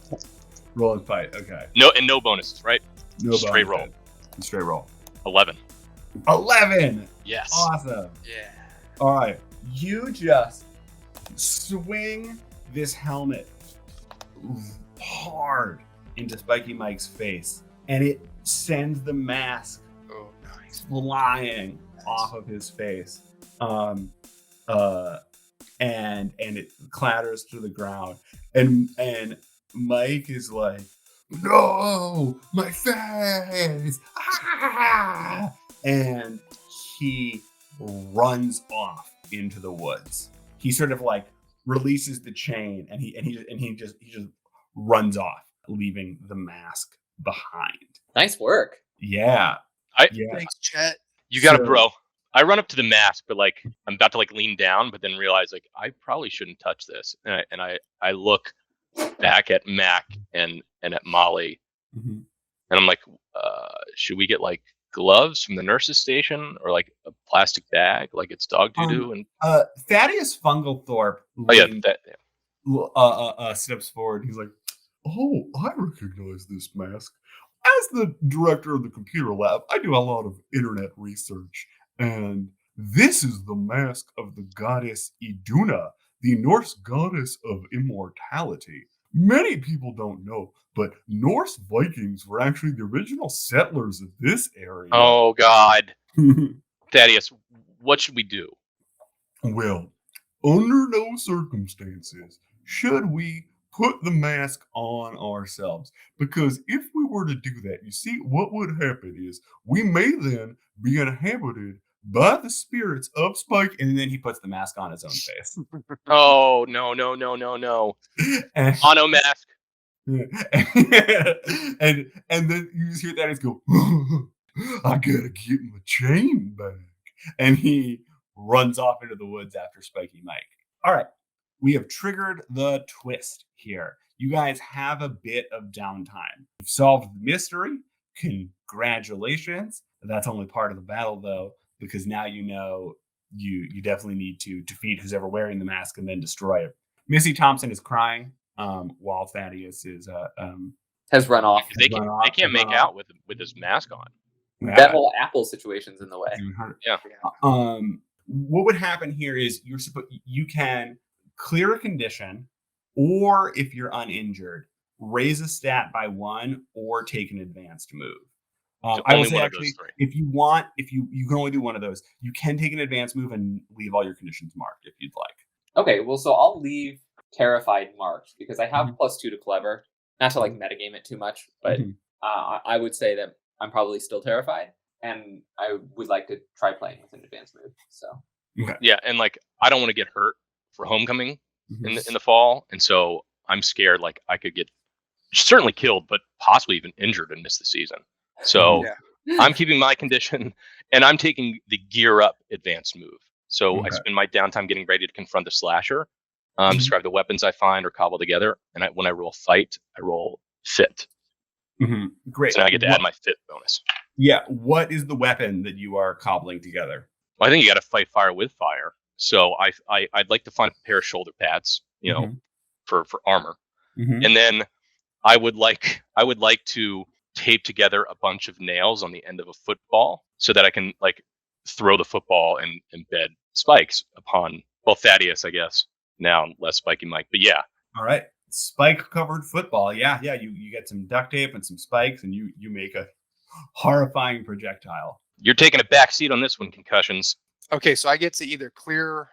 Rolling fight. Okay. No bonuses, right? No straight bonus. roll. Straight roll. 11. 11. Yes. Awesome. Yeah. All right. You just swing this helmet hard into Spiky Mike's face, and it sends the mask flying off of his face. And it clatters to the ground, and Mike is like, no, my face, ah! And he runs off into the woods. He sort of like releases the chain, and he just runs off, leaving the mask behind. Nice work. Yeah, I- yeah. Thanks, Chet. You got it, So- bro. I run up to the mask, but like I'm about to like lean down, but then realize like I probably shouldn't touch this, and I look back at Mac and at Molly, Mhm. and I'm like, should we get like gloves from the nurse's station or like a plastic bag like it's dog doo doo? And Thaddeus Funglethorpe oh yeah, steps forward. He's like, "Oh, I recognize this mask. As the director of the computer lab, I do a lot of internet research, and this is the mask of the goddess Iduna, the Norse goddess of immortality. Many people don't know, but Norse Vikings were actually the original settlers of this area." oh god, Thaddeus, what should we do? Well, under no circumstances should we put the mask on ourselves. Because if we were to do that, you see, what would happen is we may then be inhabited by the spirits of Spike. And then he puts the mask on his own face. Oh no, And, mono mask. and then you just hear that and go, I gotta get my chain back. And he runs off into the woods after Spiky Mike. All right, we have triggered the twist here. You guys have a bit of downtime. You've solved the mystery. Congratulations. That's only part of the battle, though, because now you know you definitely need to defeat who's ever wearing the mask and then destroy it. Missy Thompson is crying while Thaddeus is Has run off. They can't make out with his mask on. That whole apple situation's in the way. Yeah. What would happen here is you can clear a condition, or if you're uninjured, raise a stat by 1 or take an advanced move. So I will only say one of actually, those three. if you want, you can only do one of those. You can take an advanced move and leave all your conditions marked if you'd like. Okay, well, so I'll leave terrified marked because I have +2 to clever. Not to like metagame it too much, but I would say that I'm probably still terrified, and I would like to try playing with an advanced move. So Yeah, and like I don't want to get hurt for homecoming in the fall, and so I'm scared like I could get certainly killed, but possibly even injured and miss the season. So I'm keeping my condition, and I'm taking the gear up advanced move. So I spend my downtime getting ready to confront the slasher, describe the weapons I find or cobble together, and when I roll fight, I roll fit. Great. So now I get to add my fit bonus. Yeah. What is the weapon that you are cobbling together? Well, I think you got to fight fire with fire. So I'd like to find a pair of shoulder pads, you know, for armor, and then I would like to tape together a bunch of nails on the end of a football so that I can like throw the football and embed spikes upon Thaddeus, I guess now, less Spiky Mike, but yeah. All right, spike covered football. Yeah. You get some duct tape and some spikes, and you make a horrifying projectile. You're taking a back seat on this one, concussions. Okay, so I get to either clear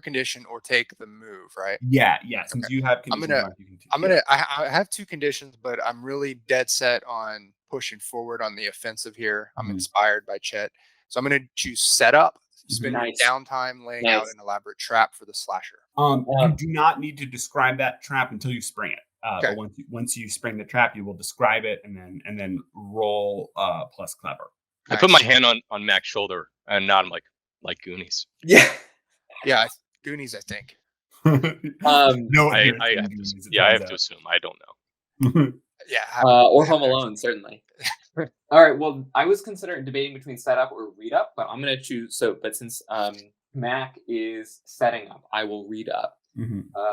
condition or take the move, right? Yeah. Since you have conditions, I have 2 conditions, but I'm really dead set on pushing forward on the offensive here. I'm inspired by Chet, so I'm gonna choose setup. Spend your downtime laying out an elaborate trap for the slasher. You do not need to describe that trap until you spring it. Okay. But once you spring the trap, you will describe it and then roll plus clever. I put my hand on Mac's shoulder and nod him like Goonies. yeah, Goonies, I think. No, I have to assume. I don't know. Yeah. or Home Alone, certainly. All right. Well, I was debating between setup or read up, but I'm gonna choose. But since Mac is setting up, I will read up.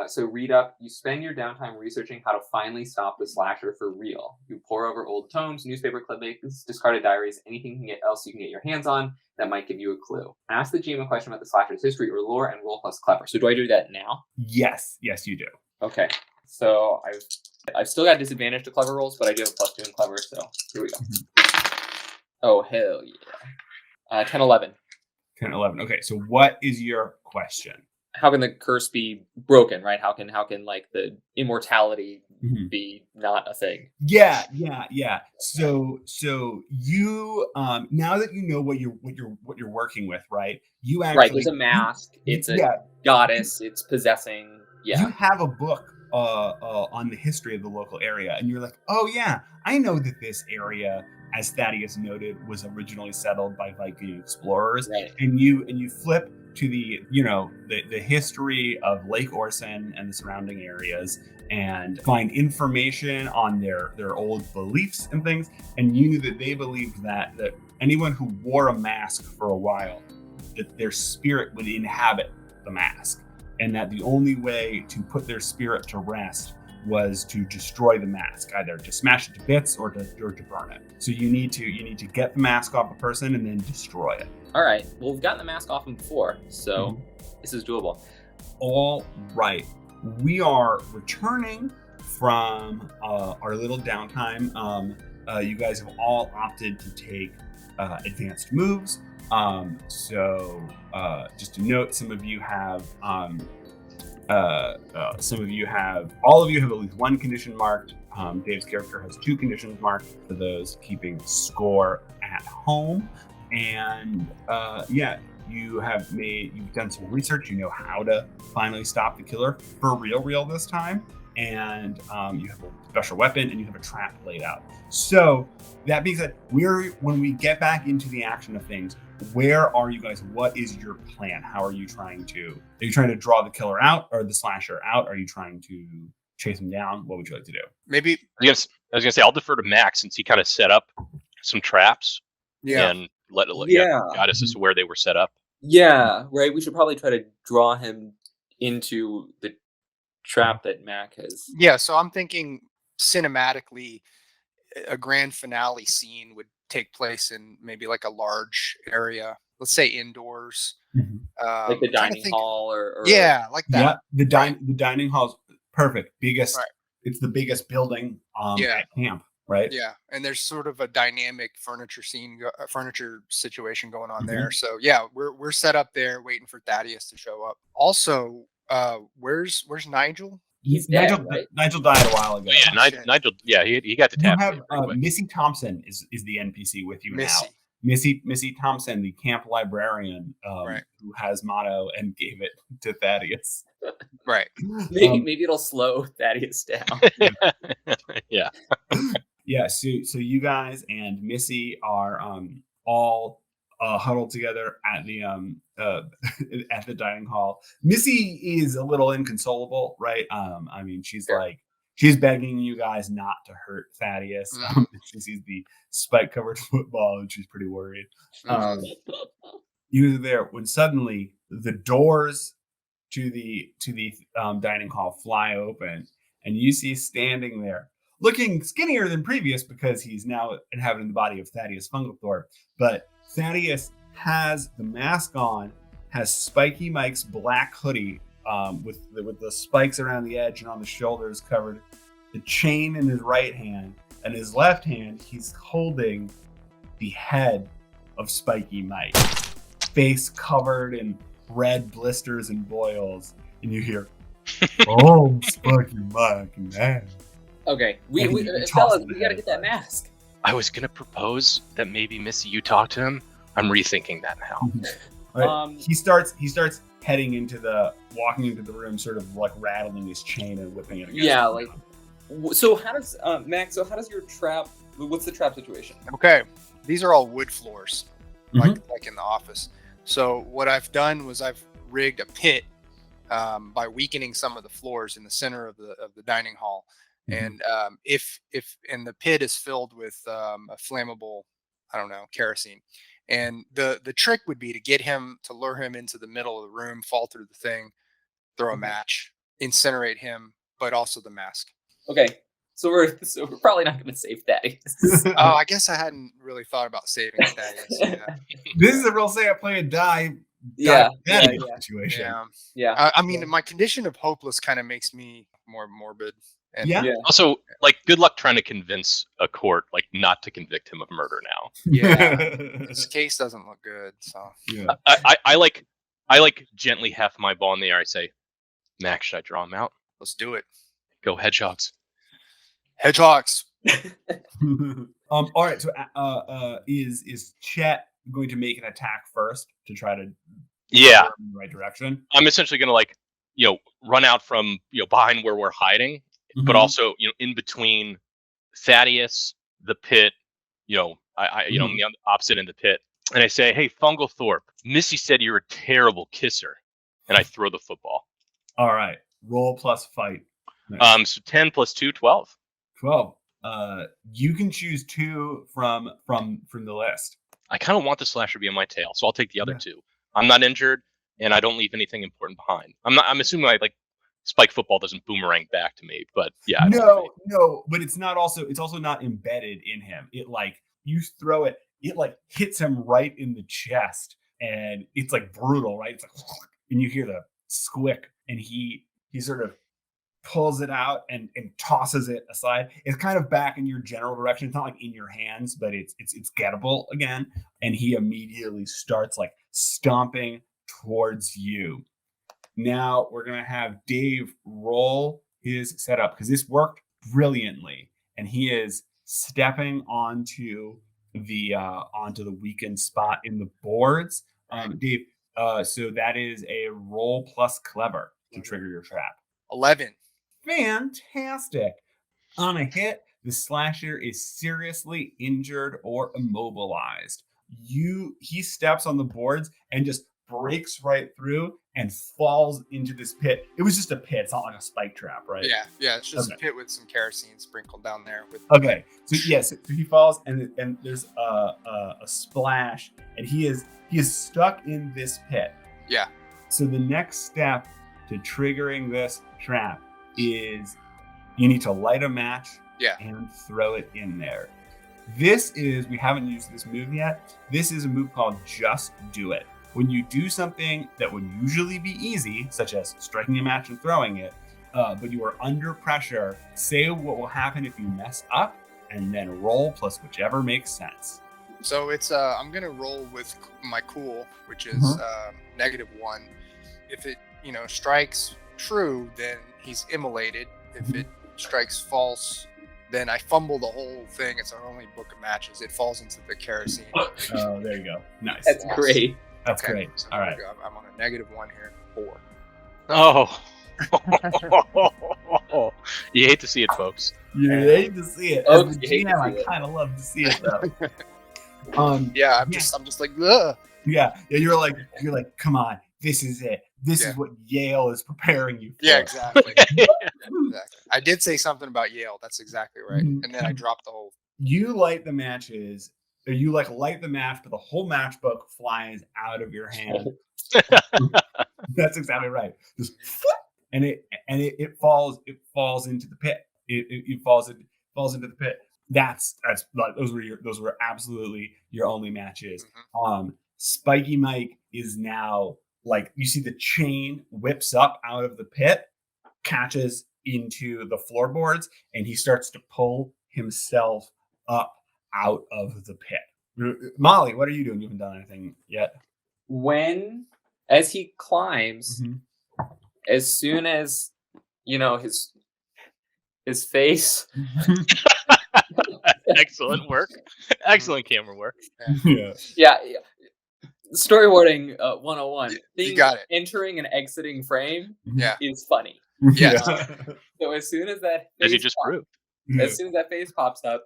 So read up. You spend your downtime researching how to finally stop the slasher for real. You pore over old tomes, newspaper clippings, discarded diaries, anything else you can get your hands on that might give you a clue. Ask the GM a question about the slasher's history or lore and roll plus clever. So do I do that now? Yes, you do. Okay. So I've still got disadvantage to clever rolls, but I do have +2 in clever. So here we go. Oh hell yeah! 10, 11. 10, 11. Okay, so what is your question? the curse be broken, right? How can like the immortality Mhm. be not a thing? Yeah. So you now that you know what you're working with, right? You Right, there's actually a mask. It's a yeah, goddess. It's possessing. you Yeah, have a book on the history of the local area, and you're like, oh yeah, I know that this area, as Thaddeus noted, was originally settled by Viking explorers. right. And you flip to the history of Lake Orson and the surrounding areas, and find information on their old beliefs and things. And you knew that they believed that anyone who wore a mask for a while, that their spirit would inhabit the mask, and that the only way to put their spirit to rest was to destroy the mask, either to smash it to bits or to burn it. So you need to get the mask off a person and then destroy it. All right. Well, we've gotten the mask off him before, so this is doable. All right, we are returning from our little downtime. You guys have all opted to take advanced moves. So just to note, all of you have at least one condition marked. Dave's character has 2 conditions marked for those keeping score at home. And you've done some research. You know how to finally stop the killer for real this time. And you have a special weapon and you have a trap laid out. So that being said, when we get back into the action of things, where are you guys? What is your plan? How are you trying to draw the killer out or the slasher out? Are you trying to chase him down? What would you like to do? Maybe. I was gonna say I'll defer to Max since he kind of set up some traps. Yeah. And Yeah. got us as to where they were set up. Yeah, right. We should probably try to draw him into the trap that Mac has. Yeah. So I'm thinking cinematically, a grand finale scene would take place in maybe like a large area. Let's say indoors. Like the dining hall or Yeah, like that. Yeah, the dining hall's perfect. Biggest. Right. It's the biggest building at camp, right? Yeah, and there's sort of a dynamic furniture situation going on there. So yeah, we're set up there waiting for Thaddeus to show up. Also, where's Nigel? He's dead, right? Nigel died a while ago. Yeah, Nigel. Yeah, he got the You tap. have Missy Thompson is the NPC with you now. Missy Thompson, the camp librarian, who has motto and gave it to Thaddeus. Right. Maybe it'll slow Thaddeus down. Yeah. Yeah. So you guys and Missy are all huddled together at the at the dining hall. Missy is a little inconsolable, right? I mean, she's begging you guys not to hurt Thaddeus. She sees the spike-covered football and she's pretty worried. You were there when suddenly the doors to the dining hall fly open, and you see standing there, looking skinnier than previous because he's now inhabiting the body of Thaddeus Fungalthorpe. But Thaddeus has the mask on, has Spiky Mike's black hoodie with the spikes around the edge and on the shoulders covered, the chain in his right hand, and his left hand he's holding the head of Spiky Mike, face covered in red blisters and boils, and you hear, "Oh, Spiky Mike, man." Okay, we toss fellas, we gotta get that mask. I was gonna propose that maybe Missy, you talk to him. I'm rethinking that now. Right. He starts walking into the room, sort of like rattling his chain and whipping it against the ground. So how does Max? So how does your trap? What's the trap situation? Okay, these are all wood floors, like in the office. So what I've done was I've rigged a pit by weakening some of the floors in the center of the dining hall. And if the pit is filled with a flammable, kerosene, and the trick would be to lure him into the middle of the room, fall through the thing, throw a match, incinerate him, but also the mask. Okay, so we're probably not going to save Thaddeus. Oh, I guess I hadn't really thought about saving Thaddeus. Yeah. This is a real say I play a die. Situation. Yeah. I mean, my condition of hopeless kind of makes me more morbid. And Also, like, good luck trying to convince a court not to convict him of murder now. Yeah. This case doesn't look good. So I I like gently heft my ball in the air. I say, Max, should I draw him out? Let's do it. Go Hedgehogs. Hedgehogs. All right. So, is Chet going to make an attack first to try to Yeah, go in the right direction? I'm essentially gonna run out from behind where we're hiding, but Mhm. also in between Thaddeus, the pit. I'm Mhm. the opposite end of the pit, and I say, "Hey, Fungalthorpe, Missy said you're a terrible kisser," and I throw the football. All right. Roll plus fight. Nice. So 10 plus 2, 12. 12. You can choose 2 from the list. I kind of want the slasher to be on my tail, so I'll take the other Yeah. 2. I'm not injured, and I don't leave anything important behind. I'm assuming spike football doesn't boomerang back to me, but yeah. No, but it's also not embedded in him. It you throw it, hits him right in the chest, and it's brutal, right? It's and you hear the squick, and he sort of pulls it out and tosses it aside. It's kind of back in your general direction. It's not in your hands, but it's gettable again. And he immediately starts stomping towards you. Now we're gonna have Dave roll his setup because this worked brilliantly, and he is stepping onto the weakened spot in the boards. Dave, so that is a roll plus clever to trigger your trap. 11. Fantastic. On a hit, the slasher is seriously injured or immobilized. He steps on the boards and just breaks right through and falls into this pit. It was just a pit. It's not like a spike trap, right? Yeah. It's just Okay. a pit with some kerosene sprinkled down there. Okay. So yes, so he falls and there's a splash, and he is stuck in this pit. Yeah. So the next step to triggering this trap is you need to light a match and throw it in there. We haven't used this move yet. This is a move called Just Do It. When you do something that would usually be easy, such as striking a match and throwing it, but you are under pressure, say what will happen if you mess up, and then roll plus whichever makes sense. So it's I'm gonna roll with my cool, which is -1. If it strikes true, then he's immolated. If it strikes false, then I fumble the whole thing. It's our only book of matches. It falls into the kerosene. Oh, there you go. Nice. That's great. That's Okay, great. So All right. I'm on a -1 here. 4. Oh. You hate to see it, folks. You hate to see it. Oh, As the you hate to GM, I see it. kind of love to see it though. Yeah, I'm just like, ugh. Yeah. You're like, come on, this is it. This is what Yale is preparing you for. Yeah, exactly. I did say something about Yale. That's exactly right. Mhm. And then I dropped the whole. You light the matches, or you light the match, but the whole matchbook flies out of your hand. That's exactly right. Just and it falls into the pit. It falls into the pit. That's those were absolutely your only matches. Spiky Mike is now you see the chain whips up out of the pit, catches into the floorboards, and he starts to pull himself up out of the pit. Molly, what are you doing? You haven't done anything yet. As he climbs, Mhm. as soon as his face. Excellent work. Excellent camera work. Yeah. Yeah. Story warning 101. You got it. Entering and exiting frame Yeah. is funny. Yeah. So as soon as that As you face just pops- proved. as soon as that face pops up,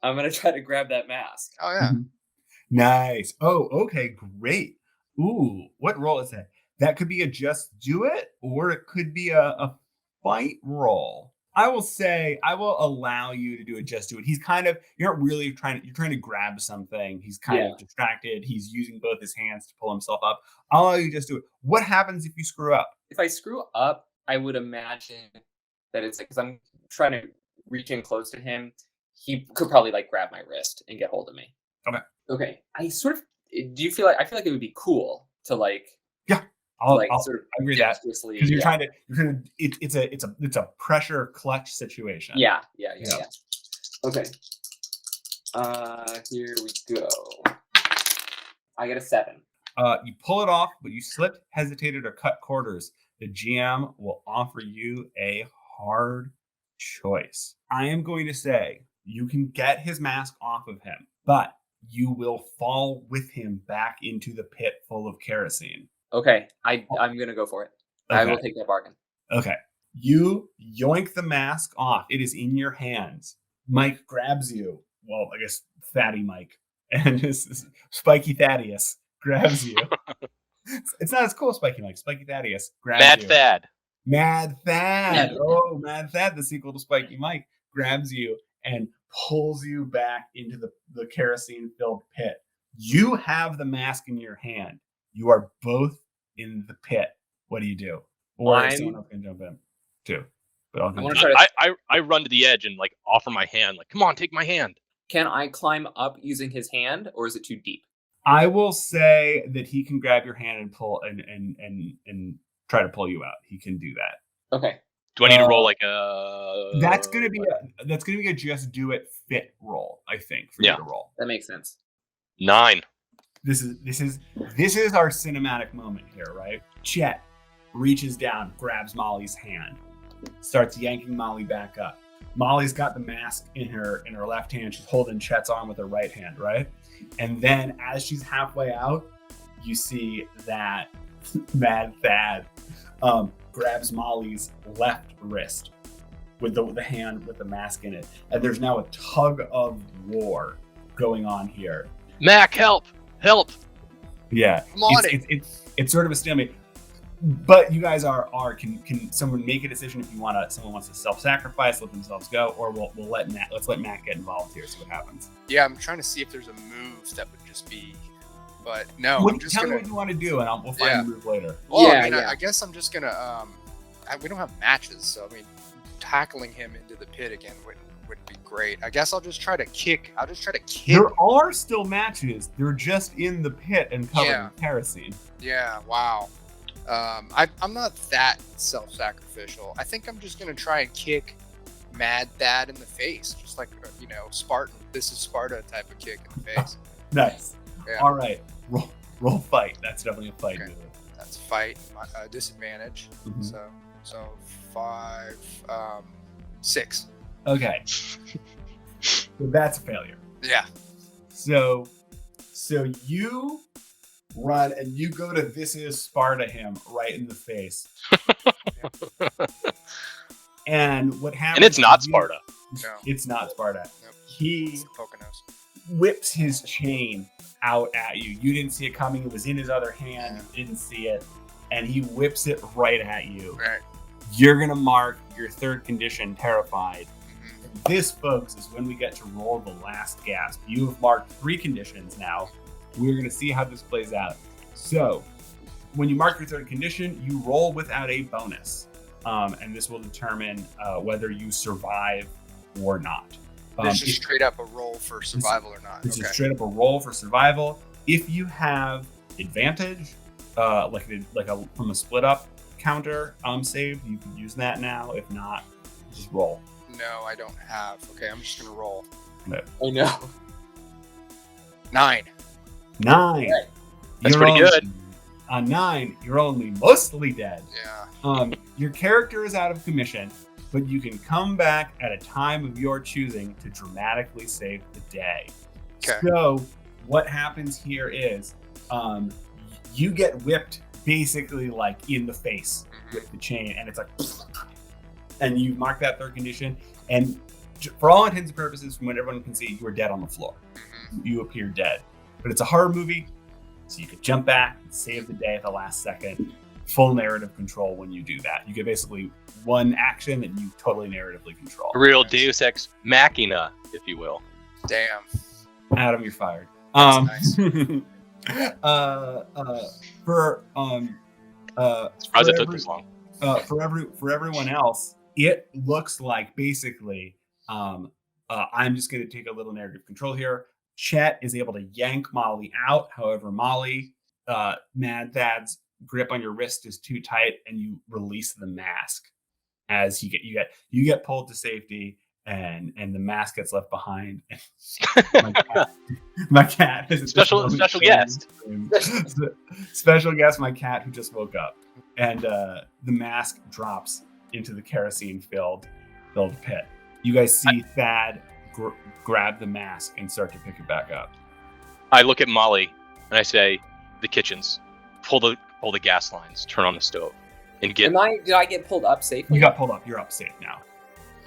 I'm gonna try to grab that mask. Oh yeah. Nice. Oh, okay, great. Ooh, what roll is that? That could be a just do it, or it could be a fight roll. I will say I will allow you to do a just do it. He's kind of you're trying to grab something. He's kind of distracted. He's using both his hands to pull himself up. I'll allow you to just do it. What happens if you screw up? If I screw up, I would imagine that it's because I'm trying to reach in close to him. He could probably grab my wrist and get hold of me. Okay. I sort of I feel like it would be cool to I'll sort of agree that dexterously- because you're trying to it's a pressure clutch situation. Yeah. Okay. Here we go. I get a 7. You pull it off, but you slipped, hesitated, or cut corners. The GM will offer you a hard choice. I am going to say you can get his mask off of him, but you will fall with him back into the pit full of kerosene. Okay, I'm gonna go for it. I will take that bargain. Okay. You yoink the mask off. It is in your hands. Mike grabs you. Well, I guess Fatty Mike and his Spiky Thaddeus grabs you. It's not as cool as Spiky Mike. Spiky Thaddeus grabs Mad you. Thad. Mad Thad. Oh, Mad Thad, the sequel to Spiky Mike, grabs you and pulls you back into the kerosene-filled pit. You have the mask in your hand. You are both in the pit. What do you do? Or someone else can jump in too. But I want to try to. I run to the edge and like offer my hand. Like, come on, take my hand. Can I climb up using his hand, or is it too deep? I will say that he can grab your hand and pull and try to pull you out. He can do that. Okay. Do I need to roll like a? That's gonna be a just do it fit roll. I think for you to roll. That makes sense. 9. This is our cinematic moment here, right? Chet reaches down, grabs Molly's hand, starts yanking Molly back up. Molly's got the mask in her left hand. She's holding Chet's arm with her right hand, right? And then as she's halfway out, you see that Mad Thad grabs Molly's left wrist with the hand with the mask in it. And there's now a tug of war going on here. Mac, help! Help! Yeah. Come on, it's sort of a stalemate. But you guys can someone make a decision if someone wants to self-sacrifice, let themselves go, or let's let Matt get involved here, see what happens. Yeah, I'm trying to see if there's a move that would just be, but no, I'm just tell me what you want to do, and we'll find the move later. Well, I guess I'm just gonna. We don't have matches, so I mean, tackling him into the pit again would be great. I guess I'll just try to kick. There are still matches. They're just in the pit and covered in kerosene. Yeah. Wow. I'm not that self-sacrificial. I think I'm just gonna try and kick Mad Thad in the face, just like Spartan. This is Sparta type of kick in the face. Nice. Yeah. All right, roll fight. That's definitely a fight. Okay. That's fight. Disadvantage. Mm-hmm. So 5, 6. Okay. So that's a failure. Yeah. So you run and you go to "This is Sparta" him right in the face. And what happens? And it's not Sparta. No. It's not Sparta. Nope. He Poconos. whips his chain out at you. You didn't see it coming. It was in his other hand. You didn't see it. And he whips it right at you. Right. You're going to mark your third condition, terrified. Mm-hmm. This, folks, is when we get to roll the last gasp. You have marked 3 conditions now. We're going to see how this plays out. So, when you mark your third condition, you roll without a bonus. And this will determine whether you survive or not. It's just straight up a roll for survival or not. It's just straight up a roll for survival. If you have advantage, from a split up counter save, you can use that now. If not, just roll. No, I don't have. Okay, I'm just gonna roll. I know. 9. 9. That's pretty good. On 9, you're only mostly dead. Yeah. Your character is out of commission, but you can come back at a time of your choosing to dramatically save the day. Okay. So what happens here is you get whipped basically like in the face with the chain, and it's like, and you mark that third condition, and for all intents and purposes, from what everyone can see, you are dead on the floor. You appear dead. But it's a horror movie, so you could jump back and save the day at the last second. Full narrative control when you do that. You get basically one action that you totally narratively control. A real Deus Ex Machina, if you will. Damn. Adam, you're fired. That's nice. Surprised it took this long. For everyone else, it looks like basically I'm just going to take a little narrative control here. Chet is able to yank Molly out. However, Molly, Mad Thad's grip on your wrist is too tight, and you release the mask as you get pulled to safety, and the mask gets left behind. My cat is Special guest. Special guest, my cat who just woke up. And the mask drops into the kerosene-filled pit. You guys see Thad grab the mask and start to pick it back up. I look at Molly and I say, "The kitchens. Pull the gas lines. Turn on the stove, and get." Did I get pulled up safely? You got pulled up. You're up safe now.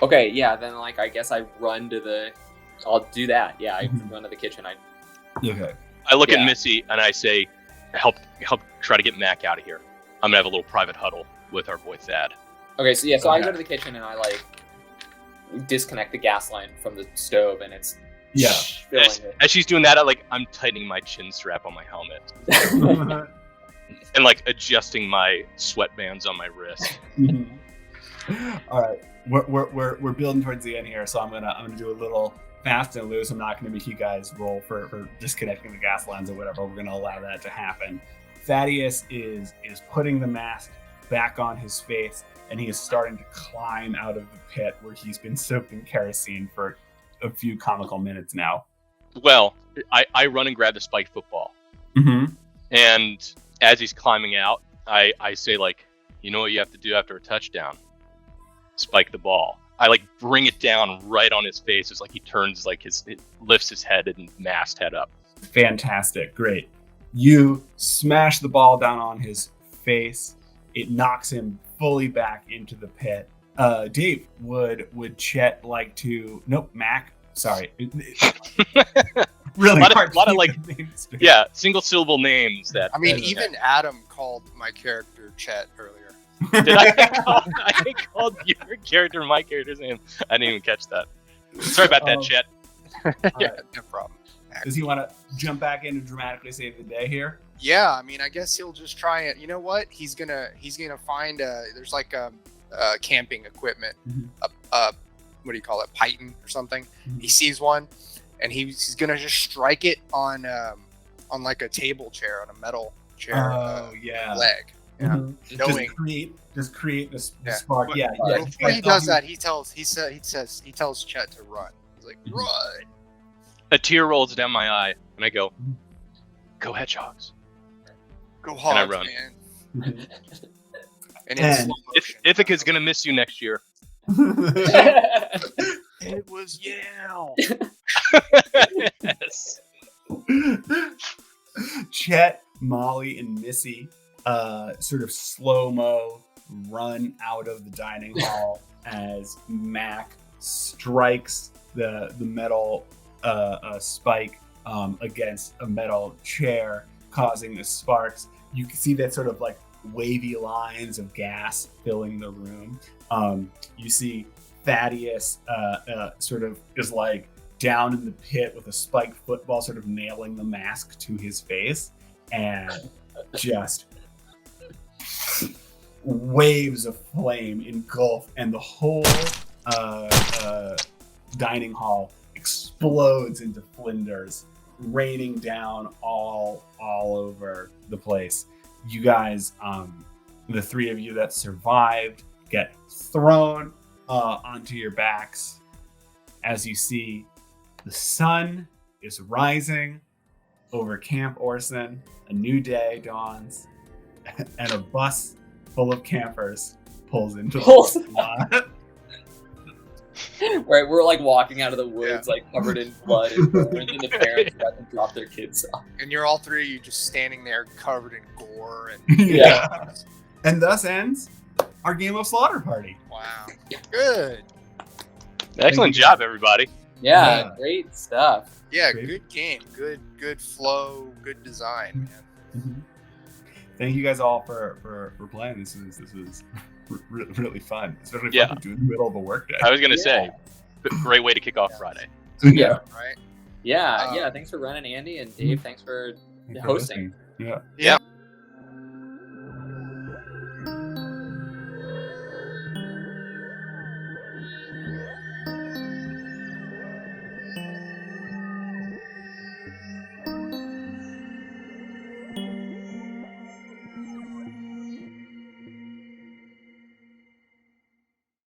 Okay, yeah. Then like I guess I run to the. I'll do that. Yeah, I run to the kitchen. Okay. I look at Missy and I say, "Help! Try to get Mac out of here. I'm gonna have a little private huddle with our boy Thad." Okay, so yeah, I go to the kitchen and I like disconnect the gas line from the stove, and it's As she's doing that, I'm tightening my chin strap on my helmet and like adjusting my sweatbands on my wrist. All right, we're building towards the end here, so I'm gonna do a little fast and loose. I'm not gonna make you guys roll for disconnecting the gas lines or whatever. We're gonna allow that to happen. Thaddeus is putting the mask back on his face, and he is starting to climb out of the pit where he's been soaked in kerosene for a few comical minutes now. Well, I run and grab the spiked football. Mm-hmm. And as he's climbing out, I say, you know what you have to do after a touchdown? Spike the ball. I bring it down right on his face. It's like he turns, it lifts his head and masthead up. Fantastic. Great. You smash the ball down on his face. It knocks him fully back into the pit. Dave, would Chet like to? Nope, Mac. Sorry. Really hard. A lot of single syllable names that. I mean, even Adam called my character Chet earlier. Did I called your character my character's name? I didn't even catch that. Sorry about that, Chet. Yeah, no problem. Does he want to jump back in and dramatically save the day here? Yeah, I mean, I guess he'll just try it. You know what? He's gonna find there's camping equipment, what do you call it, python or something. Mm-hmm. He sees one, and he's gonna just strike it on a table chair, on a metal chair. Leg. Yeah. Mm-hmm. Knowing, just create the spark. Yeah. Before he does that, he tells Chet to run. He's like, run. A tear rolls down my eye, and I go, "Go Hedgehogs! Go Hogs, and I run. Man!" And Ithaca's gonna miss you next year. It was Yale. Yes. Chet, Molly, and Missy sort of slow-mo run out of the dining hall as Mac strikes the metal spike against a metal chair, causing the sparks. You can see that sort of wavy lines of gas filling the room. You see Thaddeus sort of is down in the pit with a spiked football, sort of nailing the mask to his face, and just waves of flame engulf, and the whole dining hall explodes into flinders, raining down all over the place. You guys, the three of you that survived, get thrown onto your backs as you see the sun is rising over Camp Orson. A new day dawns, and a bus full of campers pulls into the lot. Right, we're walking out of the woods, covered in blood, and the parents about to drop their kids off. And you're all three of you just standing there covered in gore and yeah. And thus ends our game of Slaughter Party. Wow. Good. Excellent job, everybody. Yeah, great stuff. Yeah, Great. Good game. Good flow, good design, man. Mm-hmm. Thank you guys all for playing. This was really fun, especially fun to do in the middle of a work day. I was gonna say, great way to kick off Friday. Yeah. Right. Yeah. Thanks for running, Andy, and Dave. Thanks for hosting. Yeah. Yeah.